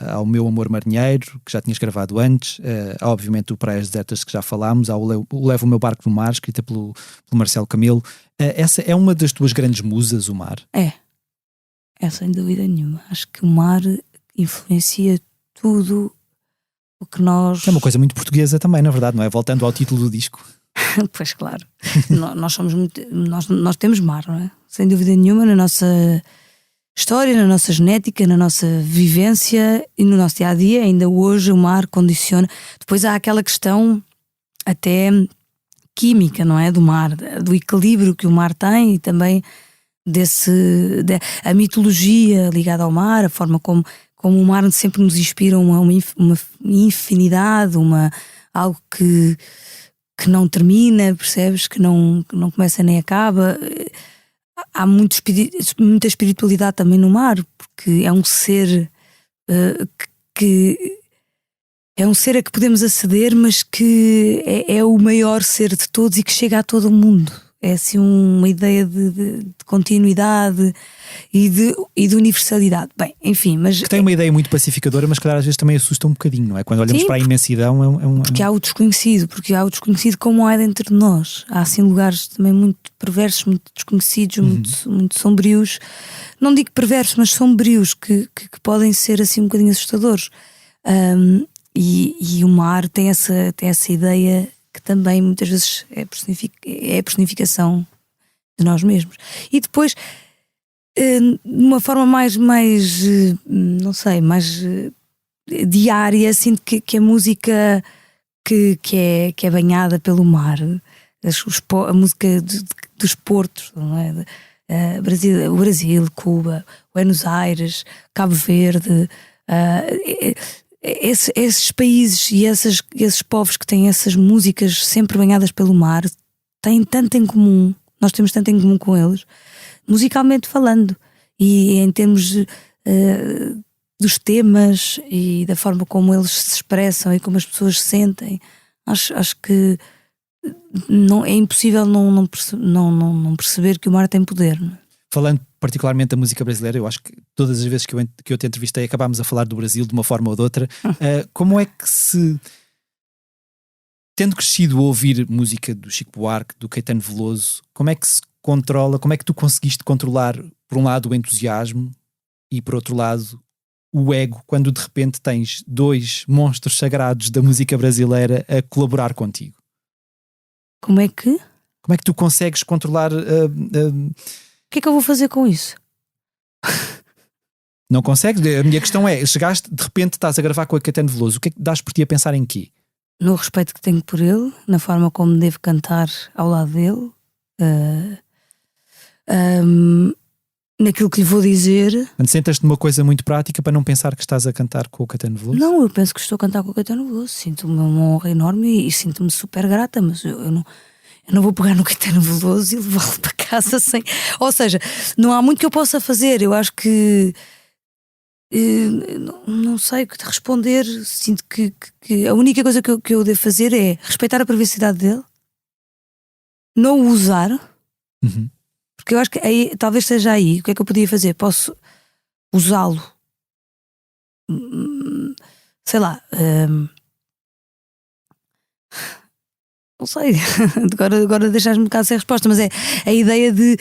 ao Meu Amor Marinheiro, que já tinhas gravado antes. Há obviamente o Praias Desertas, que já falámos. Há o Levo o Meu Barco no Mar, escrita pelo Marcelo Camelo. Essa é uma das tuas grandes musas, o mar? É, sem dúvida nenhuma. Acho que o mar influencia tudo o que nós... É uma coisa muito portuguesa também, na verdade, não é? Voltando ao título do disco. Pois claro. Nós somos muito... Nós temos mar, não é? Sem dúvida nenhuma, na nossa história, na nossa genética, na nossa vivência e no nosso dia-a-dia. Ainda hoje o mar condiciona. Depois há aquela questão até química, não é? Do mar, do equilíbrio que o mar tem, e também a mitologia ligada ao mar, a forma como o mar sempre nos inspira uma infinidade, algo que não termina, percebes? Que não começa nem acaba. Há muita espiritualidade também no mar, porque é um ser que é um ser a que podemos aceder, mas que é o maior ser de todos e que chega a todo o mundo. É assim uma ideia de continuidade e de universalidade. Bem, enfim, mas... Que tem uma ideia muito pacificadora, mas que às vezes também assusta um bocadinho, não é? Quando olhamos para a imensidão porque há o desconhecido, como há dentro de nós. Há assim lugares também muito perversos, muito desconhecidos, muito sombrios. Não digo perversos, mas sombrios, que podem ser assim um bocadinho assustadores. E o mar tem essa ideia que também muitas vezes é a personificação de nós mesmos. E depois, de uma forma mais não sei, mais diária, sinto que a música que é banhada pelo mar, a música dos portos, não é? O Brasil, Cuba, Buenos Aires, Cabo Verde, Esses países e esses povos que têm essas músicas sempre banhadas pelo mar têm tanto em comum, nós temos tanto em comum com eles, musicalmente falando, e em termos dos temas e da forma como eles se expressam e como as pessoas se sentem. Acho que não, é impossível não perceber que o mar tem poder, não é? Falando particularmente da música brasileira, eu acho que todas as vezes que eu te entrevistei acabámos a falar do Brasil de uma forma ou de outra. Como é que tendo crescido a ouvir música do Chico Buarque, do Caetano Veloso, como é que se controla, como é que tu conseguiste controlar, por um lado, o entusiasmo e, por outro lado, o ego, quando de repente tens dois monstros sagrados da música brasileira a colaborar contigo? Como é que tu consegues controlar... O que é que eu vou fazer com isso? Não consegues? A minha questão é, chegaste, de repente estás a gravar com a Caetano Veloso, o que é que dás por ti a pensar em quê? No respeito que tenho por ele, na forma como devo cantar ao lado dele, naquilo que lhe vou dizer. Quando sentas-te numa coisa muito prática para não pensar que estás a cantar com o Caetano Veloso? Não, eu penso que estou a cantar com o Caetano Veloso, sinto-me uma honra enorme e sinto-me super grata, mas eu não vou pegar no Caetano Veloso e levá-lo para casa sem... Ou seja, não há muito que eu possa fazer. Eu acho que não sei o que te responder. Sinto que a única coisa que eu devo fazer é respeitar a privacidade dele, não o usar, porque eu acho que aí, talvez seja aí. O que é que eu podia fazer? Posso usá-lo, sei lá, não sei, agora deixaste-me um bocado sem resposta, mas é a ideia de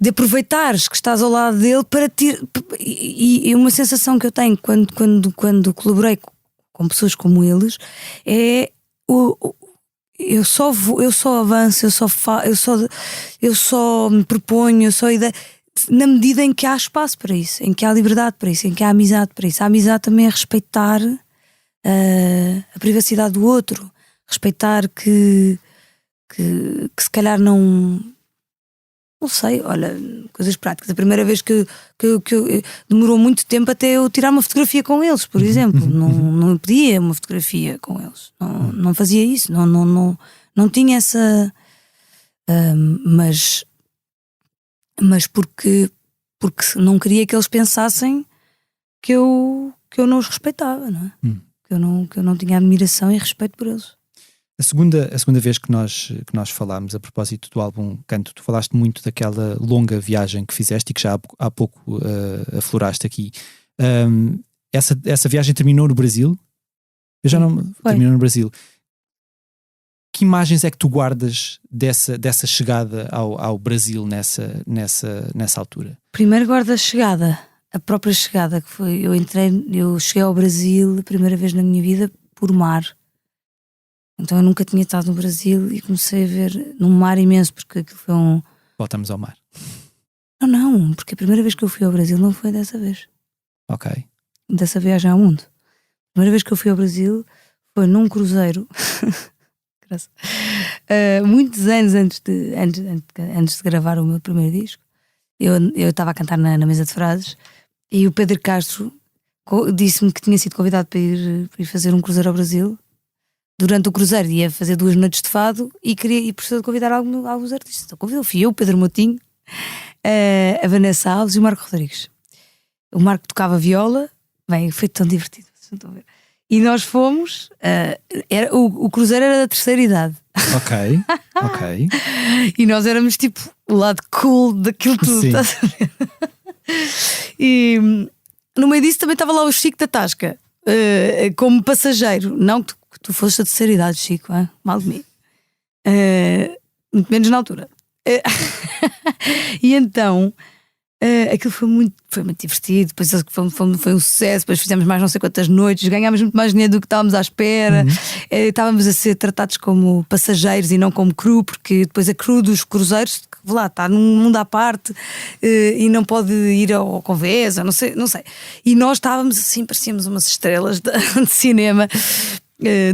aproveitares que estás ao lado dele para ti. E uma sensação que eu tenho quando colaborei com pessoas como eles é eu só avanço, eu só me proponho, na medida em que há espaço para isso, em que há liberdade para isso, em que há amizade para isso. A amizade também é respeitar a privacidade do outro. Respeitar que se calhar não sei, olha, coisas práticas. A primeira vez que demorou muito tempo até eu tirar uma fotografia com eles, por exemplo. Não pedia uma fotografia com eles, não fazia isso, não tinha essa mas porque não queria que eles pensassem que eu não os respeitava, não é? Que eu não tinha admiração e respeito por eles. A segunda vez que nós falámos a propósito do álbum Canto, tu falaste muito daquela longa viagem que fizeste e que já há pouco afloraste aqui. Essa viagem terminou no Brasil? Eu já não... Terminou no Brasil. Que imagens é que tu guardas dessa chegada ao Brasil nessa altura? Primeiro guardo a própria chegada, que foi... Eu cheguei ao Brasil a primeira vez na minha vida por mar. Então eu nunca tinha estado no Brasil e comecei a ver num mar imenso, porque aquilo foi Voltamos ao mar. Não, porque a primeira vez que eu fui ao Brasil não foi dessa vez. Ok. Dessa viagem ao mundo. A primeira vez que eu fui ao Brasil foi num cruzeiro. Muitos anos antes de gravar o meu primeiro disco. Eu estava a cantar na mesa de frases e o Pedro Castro disse-me que tinha sido convidado para ir fazer um cruzeiro ao Brasil. Durante o cruzeiro ia fazer 2 noites de fado e precisou de convidar alguns artistas. Então convidou, fui eu, o Pedro Motinho, a Vanessa Alves e o Marco Rodrigues. O Marco tocava viola, bem, foi tão divertido. E nós fomos, o cruzeiro era da terceira idade. Ok. E nós éramos tipo o lado cool daquilo tudo. Estás a ver? E no meio disso também estava lá o Chico da Tasca, como passageiro. Não que tu fosses da terceira idade, Chico, mal de mim. Muito menos na altura. E então aquilo foi muito divertido. Depois foi um sucesso. Depois fizemos mais não sei quantas noites, ganhámos muito mais dinheiro do que estávamos à espera. Estávamos a ser tratados como passageiros e não como crew, porque depois a crew dos cruzeiros lá está num mundo à parte e não pode ir ao Convés, não sei. E nós estávamos assim, parecíamos umas estrelas de cinema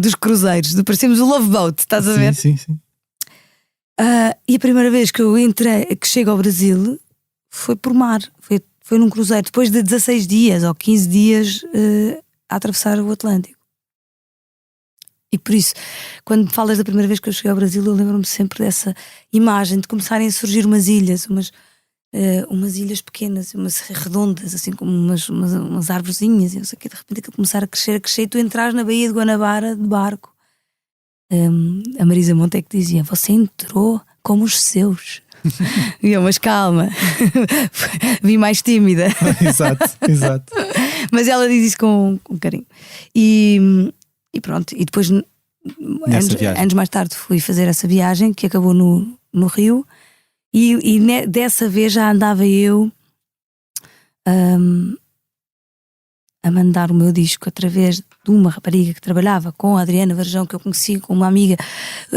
dos cruzeiros, parecíamos o Love Boat, estás a ver? Sim. E a primeira vez que eu chego ao Brasil foi por mar, foi num cruzeiro, depois de 16 dias ou 15 dias a atravessar o Atlântico. E por isso, quando falas da primeira vez que eu cheguei ao Brasil, eu lembro-me sempre dessa imagem de começarem a surgir umas ilhas, umas ilhas pequenas, umas redondas, assim como umas arvorezinhas, e não sei o quê, de repente aquilo começar a crescer, e tu entras na Baía de Guanabara de barco. A Marisa Monte é que dizia: você entrou como os seus. E eu, mas calma, vim mais tímida. Exato. Mas ela diz isso com carinho. E pronto, e depois anos mais tarde fui fazer essa viagem que acabou no Rio, e dessa vez já andava eu a mandar o meu disco através de uma rapariga que trabalhava com a Adriana Varjão, que eu conheci com uma amiga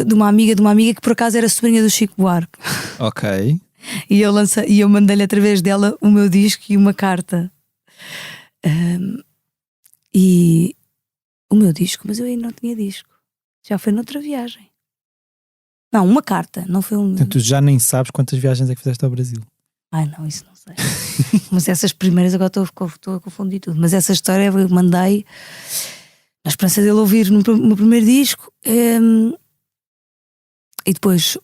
de uma amiga que por acaso era sobrinha do Chico Buarque. Ok. E eu mandei-lhe através dela o meu disco e uma carta. E o meu disco, mas eu ainda não tinha disco. Já foi noutra viagem. Não, uma carta, não foi um. Então, tu já nem sabes quantas viagens é que fizeste ao Brasil. Ai não, isso não sei. Mas essas primeiras, agora estou a confundir tudo. Mas essa história eu mandei na esperança dele ouvir no meu primeiro disco. E depois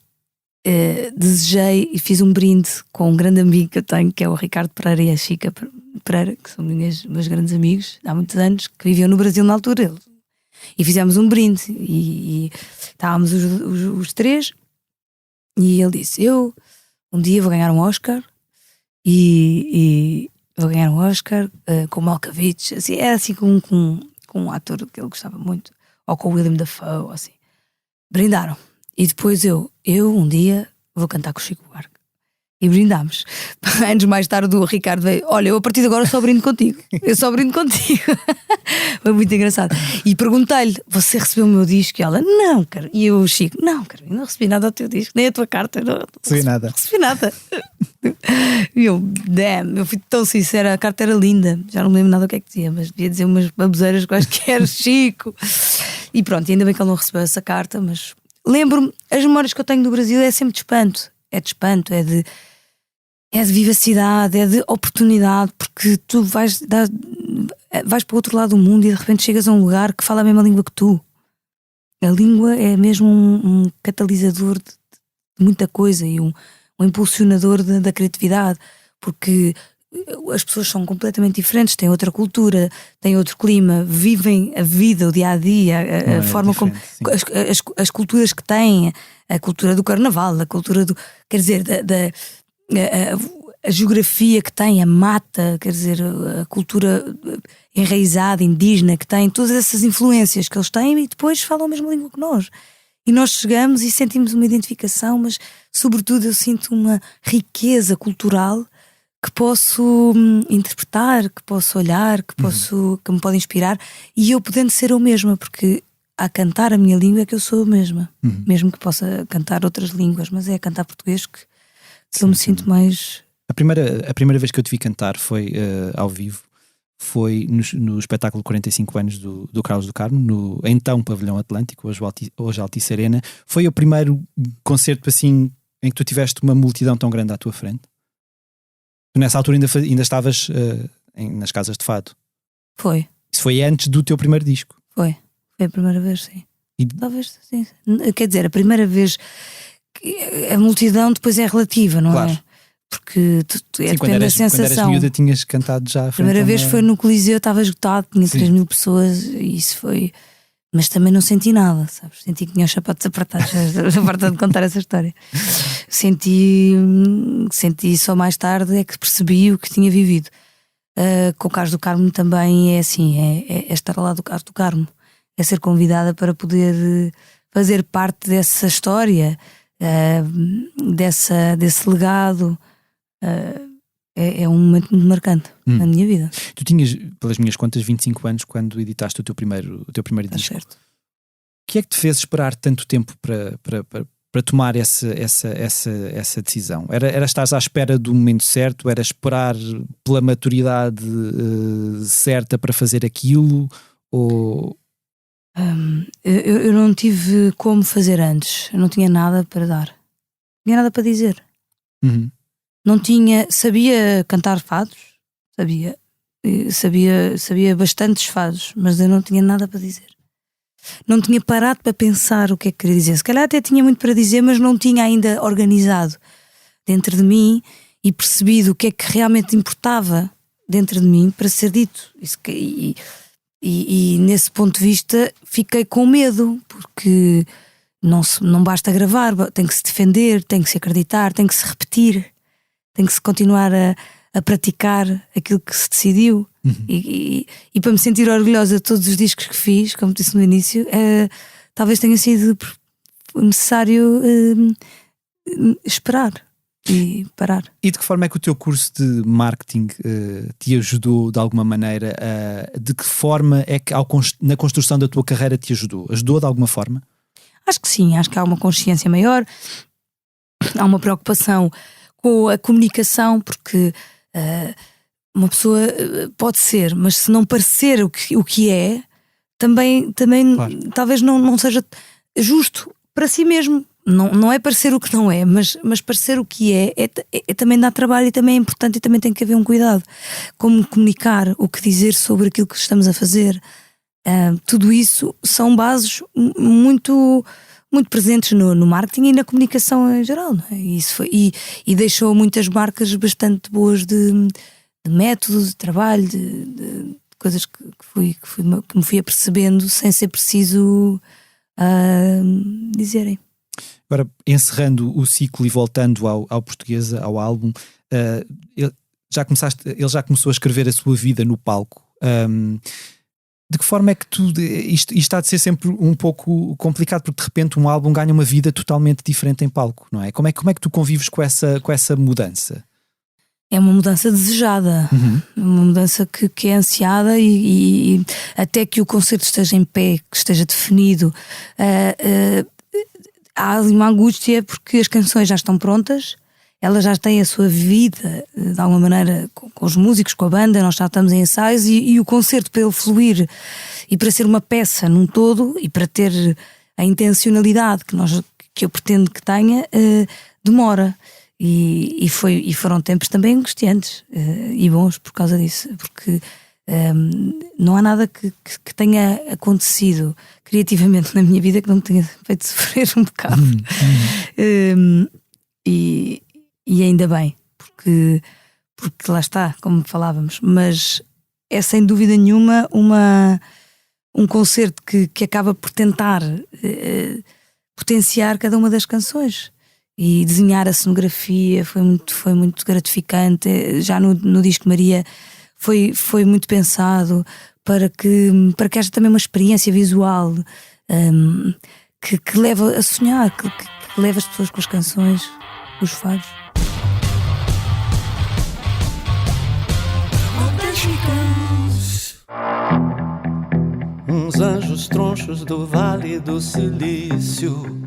desejei e fiz um brinde com um grande amigo que eu tenho, que é o Ricardo Pereira e a Chica Pereira, que são meus grandes amigos há muitos anos, que viviam no Brasil na altura. E fizemos um brinde e estávamos os três, e ele disse: eu um dia vou ganhar um Oscar e vou ganhar um Oscar com Malkovich, assim, era assim com um ator que ele gostava muito, ou com o William Dafoe, assim. Brindaram. E depois eu um dia vou cantar com o Chico Buarque. E brindámos. Anos mais tarde o Ricardo veio: olha, eu a partir de agora só brindo contigo. Eu só brindo contigo. Foi muito engraçado. E perguntei-lhe: você recebeu o meu disco? E ela: não, cara. E eu, Chico: não, cara, eu não recebi nada do teu disco, nem a tua carta. Não recebi nada. E eu, eu fui tão sincera, a carta era linda. Já não me lembro nada do que é que dizia, mas devia dizer umas baboseiras quaisquer, Chico. E pronto, ainda bem que ele não recebeu essa carta. Mas lembro-me, as memórias que eu tenho do Brasil é sempre de espanto. É de espanto, é de vivacidade, é de oportunidade, porque tu vais para o outro lado do mundo e de repente chegas a um lugar que fala a mesma língua que tu. A língua é mesmo um catalisador de muita coisa e um impulsionador da criatividade, porque as pessoas são completamente diferentes, têm outra cultura, têm outro clima, vivem a vida, o dia a dia, a forma como as culturas que têm, a cultura do carnaval, a cultura do, quer dizer, a geografia que tem, a mata, quer dizer, a cultura enraizada, indígena que tem, todas essas influências que eles têm, e depois falam a mesma língua que nós. E nós chegamos e sentimos uma identificação, mas sobretudo eu sinto uma riqueza cultural que posso interpretar, que posso olhar, que me pode inspirar, e eu podendo ser eu mesma, porque a cantar a minha língua é que eu sou eu mesma, mesmo que possa cantar outras línguas, mas é a cantar português que eu me sinto mais. A primeira vez que eu te vi cantar foi ao vivo, foi no espetáculo 45 anos do Carlos do Carmo, no então Pavilhão Atlântico, hoje Altice Arena. Foi o primeiro concerto assim em que tu tiveste uma multidão tão grande à tua frente? Tu nessa altura ainda estavas nas casas de fado? Foi. Isso foi antes do teu primeiro disco? Foi a primeira vez, sim. Talvez sim. Quer dizer, a primeira vez, a multidão depois é relativa, não é? Porque depende da sensação. Quando eras miúda tinhas cantado já. A primeira vez foi no Coliseu, estava esgotado, tinha 3.000 pessoas, e isso foi. Mas também não senti nada, sabes? Senti que tinha os sapatos apertados a parte de contar essa história. Senti só mais tarde é que percebi o que tinha vivido. Com o Carlos do Carmo também é assim, é estar lá do Carlos do Carmo, é ser convidada para poder fazer parte dessa história, desse legado. É um momento muito marcante na minha vida. Tu tinhas, pelas minhas contas, 25 anos quando editaste o teu primeiro disco. Certo. O que é que te fez esperar tanto tempo para tomar essa decisão? Era estar à espera do momento certo? Era esperar pela maturidade certa para fazer aquilo? Ou... Eu não tive como fazer antes. Eu não tinha nada para dar. Não tinha nada para dizer. Não tinha, sabia cantar fados, Sabia bastantes fados, mas eu não tinha nada para dizer. Não tinha parado para pensar o que é que queria dizer. Se calhar até tinha muito para dizer, mas não tinha ainda organizado dentro de mim e percebido o que é que realmente importava dentro de mim para ser dito. E nesse ponto de vista fiquei com medo, porque não basta gravar, tem que se defender, tem que se acreditar, tem que se repetir, tem que se continuar a praticar aquilo que se decidiu. E para me sentir orgulhosa de todos os discos que fiz, como disse no início, talvez tenha sido necessário esperar e parar. E de que forma é que o teu curso de marketing te ajudou de alguma maneira? De que forma é que na construção da tua carreira te ajudou? Ajudou de alguma forma? Acho que sim, acho que há uma consciência maior, há uma preocupação com a comunicação, porque uma pessoa pode ser, mas se não parecer o que é, também claro, talvez não seja justo para si mesmo. Não é parecer o que não é, mas parecer o que é também dá trabalho e também é importante, e também tem que haver um cuidado. Como comunicar, o que dizer sobre aquilo que estamos a fazer. Tudo isso são bases muito, muito presentes no marketing e na comunicação em geral, não é? E deixou muitas marcas bastante boas de método, de trabalho, de coisas que me fui apercebendo sem ser preciso dizerem. Agora, encerrando o ciclo e voltando ao Portuguesa, ao álbum, ele já começou a escrever a sua vida no palco. De que forma é que isto está de ser sempre um pouco complicado, porque de repente um álbum ganha uma vida totalmente diferente em palco, não é? Como é que tu convives com essa mudança? É uma mudança desejada, uma mudança que é ansiada, e até que o concerto esteja em pé, que esteja definido, há ali uma angústia, porque as canções já estão prontas, elas já têm a sua vida de alguma maneira com os músicos, com a banda, nós já estamos em ensaios, e o concerto, para ele fluir e para ser uma peça num todo e para ter a intencionalidade que eu pretendo que tenha, demora. E foram tempos também angustiantes e bons por causa disso, porque não há nada que tenha acontecido criativamente na minha vida que não me tenha feito sofrer um bocado. E ainda bem, porque lá está, como falávamos, mas é sem dúvida nenhuma um concerto que acaba por tentar potenciar cada uma das canções. E desenhar a cenografia foi muito gratificante. Já no disco Maria foi muito pensado para que haja também uma experiência visual que leva a sonhar, que leva as pessoas com as canções, os fados. Uns anjos tronchos do Vale do Silício,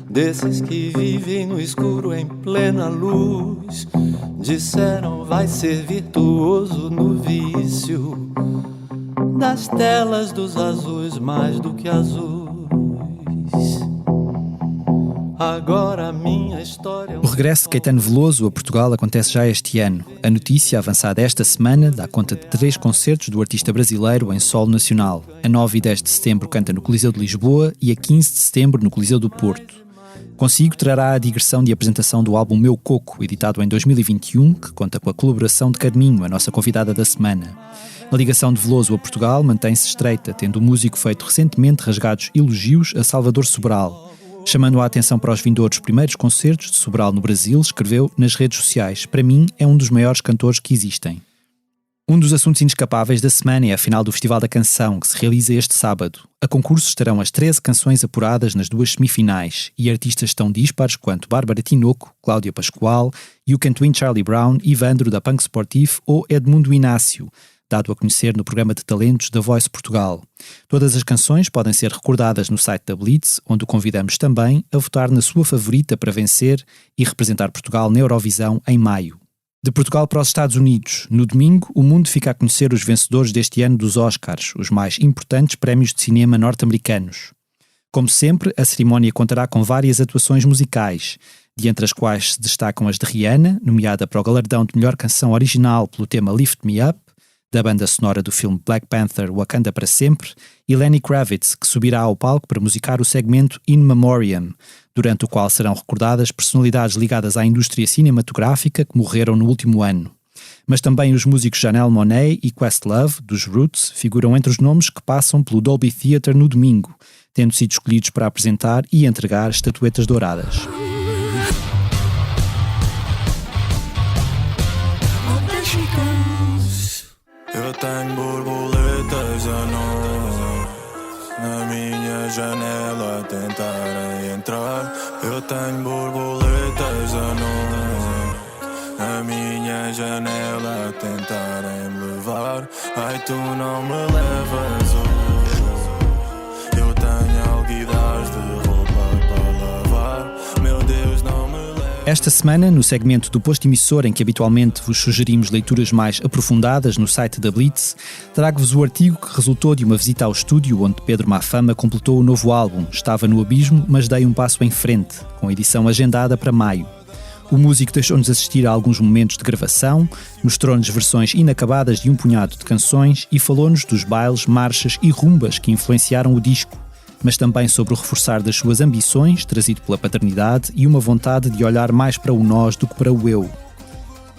desses que vivem no escuro em plena luz, disseram vai ser virtuoso no vício das telas dos azuis mais do que azuis. Agora a minha história... O regresso de Caetano Veloso a Portugal acontece já este ano. A notícia avançada esta semana dá conta de 3 concertos do artista brasileiro em solo nacional. A 9 e 10 de setembro canta no Coliseu de Lisboa e a 15 de setembro no Coliseu do Porto. Consigo trará a digressão de apresentação do álbum Meu Coco, editado em 2021, que conta com a colaboração de Carminho, a nossa convidada da semana. A ligação de Veloso a Portugal mantém-se estreita, tendo o músico feito recentemente rasgados elogios a Salvador Sobral. Chamando a atenção para os vindouros primeiros concertos de Sobral no Brasil, escreveu nas redes sociais: para mim é um dos maiores cantores que existem. Um dos assuntos inescapáveis da semana é a final do Festival da Canção, que se realiza este sábado. A concurso estarão as 13 canções apuradas nas 2 semifinais, e artistas tão dispares quanto Bárbara Tinoco, Cláudia Pascoal, You Can Twin Charlie Brown, Ivandro da Punk Sportif ou Edmundo Inácio, dado a conhecer no programa de talentos da Voice Portugal. Todas as canções podem ser recordadas no site da Blitz, onde o convidamos também a votar na sua favorita para vencer e representar Portugal na Eurovisão em maio. De Portugal para os Estados Unidos, no domingo, o mundo fica a conhecer os vencedores deste ano dos Oscars, os mais importantes prémios de cinema norte-americanos. Como sempre, a cerimónia contará com várias atuações musicais, de entre as quais se destacam as de Rihanna, nomeada para o galardão de melhor canção original pelo tema Lift Me Up, da banda sonora do filme Black Panther Wakanda para Sempre, e Lenny Kravitz, que subirá ao palco para musicar o segmento In Memoriam, durante o qual serão recordadas personalidades ligadas à indústria cinematográfica que morreram no último ano. Mas também os músicos Janelle Monáe e Questlove, dos Roots, figuram entre os nomes que passam pelo Dolby Theatre no domingo, tendo sido escolhidos para apresentar e entregar estatuetas douradas. Eu tenho borboletas à noite na minha janela a tentarem entrar. Eu tenho borboletas à noite na minha janela a tentarem me levar. Ai, tu não me levas hoje. Eu tenho alguidades de roupa para lavar. Meu Deus, não me levas. Esta semana, no segmento do Posto Emissor, em que habitualmente vos sugerimos leituras mais aprofundadas no site da Blitz, trago-vos o artigo que resultou de uma visita ao estúdio onde Pedro Mafama completou o novo álbum Estava no Abismo, mas dei um passo em frente, com a edição agendada para maio. O músico deixou-nos assistir a alguns momentos de gravação, mostrou-nos versões inacabadas de um punhado de canções e falou-nos dos bailes, marchas e rumbas que influenciaram o disco, mas também sobre o reforçar das suas ambições, trazido pela paternidade, e uma vontade de olhar mais para o nós do que para o eu.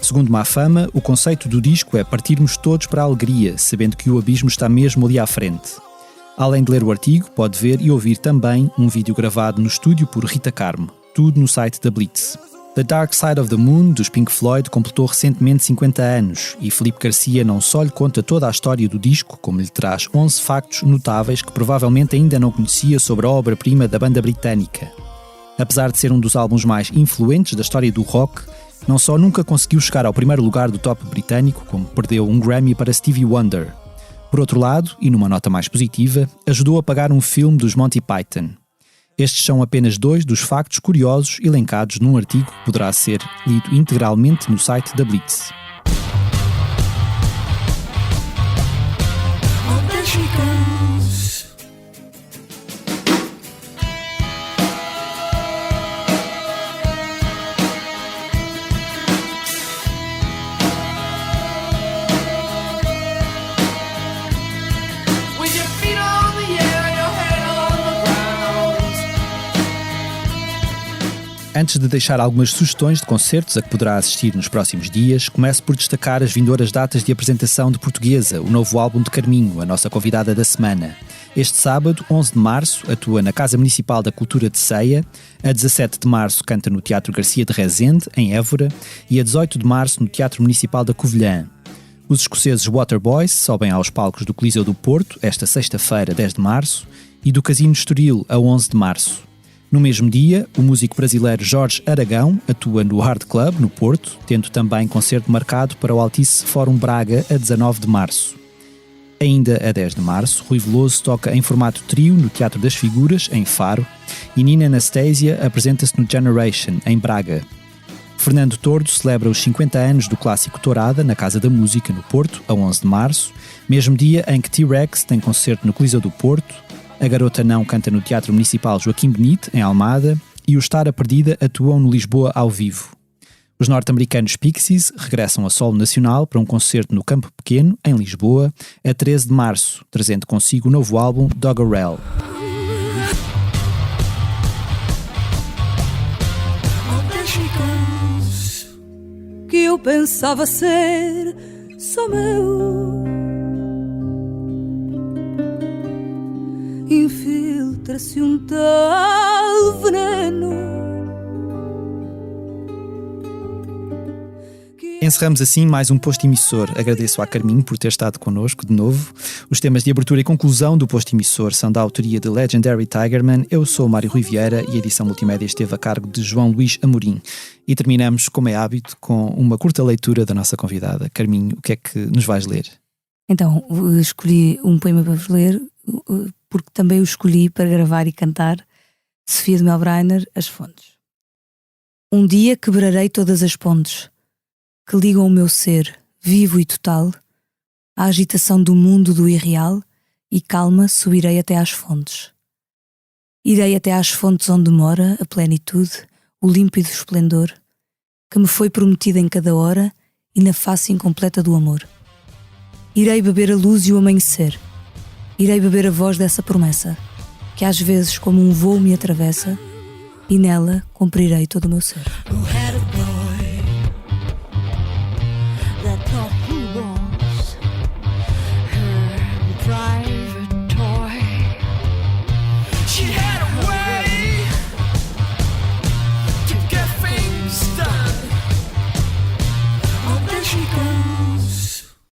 Segundo Mafama, o conceito do disco é partirmos todos para a alegria, sabendo que o abismo está mesmo ali à frente. Além de ler o artigo, pode ver e ouvir também um vídeo gravado no estúdio por Rita Carmo, tudo no site da Blitz. The Dark Side of the Moon, dos Pink Floyd, completou recentemente 50 anos e Filipe Garcia não só lhe conta toda a história do disco, como lhe traz 11 factos notáveis que provavelmente ainda não conhecia sobre a obra-prima da banda britânica. Apesar de ser um dos álbuns mais influentes da história do rock, não só nunca conseguiu chegar ao primeiro lugar do top britânico, como perdeu um Grammy para Stevie Wonder. Por outro lado, e numa nota mais positiva, ajudou a pagar um filme dos Monty Python. Estes são apenas 2 dos factos curiosos elencados num artigo que poderá ser lido integralmente no site da Blitz. Antes de deixar algumas sugestões de concertos a que poderá assistir nos próximos dias, começo por destacar as vindouras datas de apresentação de Portuguesa, o novo álbum de Carminho, a nossa convidada da semana. Este sábado, 11 de março, atua na Casa Municipal da Cultura de Ceia, a 17 de março canta no Teatro Garcia de Rezende, em Évora, e a 18 de março no Teatro Municipal da Covilhã. Os escoceses Waterboys sobem aos palcos do Coliseu do Porto, esta sexta-feira, 10 de março, e do Casino Estoril, a 11 de março. No mesmo dia, o músico brasileiro Jorge Aragão atua no Hard Club, no Porto, tendo também concerto marcado para o Altice Fórum Braga a 19 de março. Ainda a 10 de março, Rui Veloso toca em formato trio no Teatro das Figuras, em Faro, e Nina Anastasia apresenta-se no Generation, em Braga. Fernando Tordo celebra os 50 anos do clássico Tourada na Casa da Música, no Porto, a 11 de março, mesmo dia em que T-Rex tem concerto no Coliseu do Porto, a Garota Não canta no Teatro Municipal Joaquim Benite, em Almada, e o Estar a Perdida atuam no Lisboa ao vivo. Os norte-americanos Pixies regressam a solo nacional para um concerto no Campo Pequeno, em Lisboa, a 13 de março, trazendo consigo o novo álbum Doggerel. Que eu pensava ser só meu, infiltra-se um tal veneno. Encerramos assim mais um Posto Emissor. Agradeço à Carminho por ter estado connosco de novo. Os temas de abertura e conclusão do Posto Emissor são da autoria de Legendary Tigerman. Eu sou o Mário Rui Vieira e a edição multimédia esteve a cargo de João Luís Amorim. E terminamos, como é hábito, com uma curta leitura da nossa convidada. Carminho, o que é que nos vais ler? Então, escolhi um poema para vos ler, porque também o escolhi para gravar e cantar. Sofia de Melbrenner, As Fontes. Um dia quebrarei todas as pontes que ligam o meu ser, vivo e total, à agitação do mundo do irreal, e calma subirei até às fontes. Irei até às fontes onde mora a plenitude, o límpido esplendor que me foi prometido em cada hora e na face incompleta do amor. Irei beber a luz e o amanhecer. Irei beber a voz dessa promessa, que às vezes como um voo me atravessa, e nela cumprirei todo o meu ser.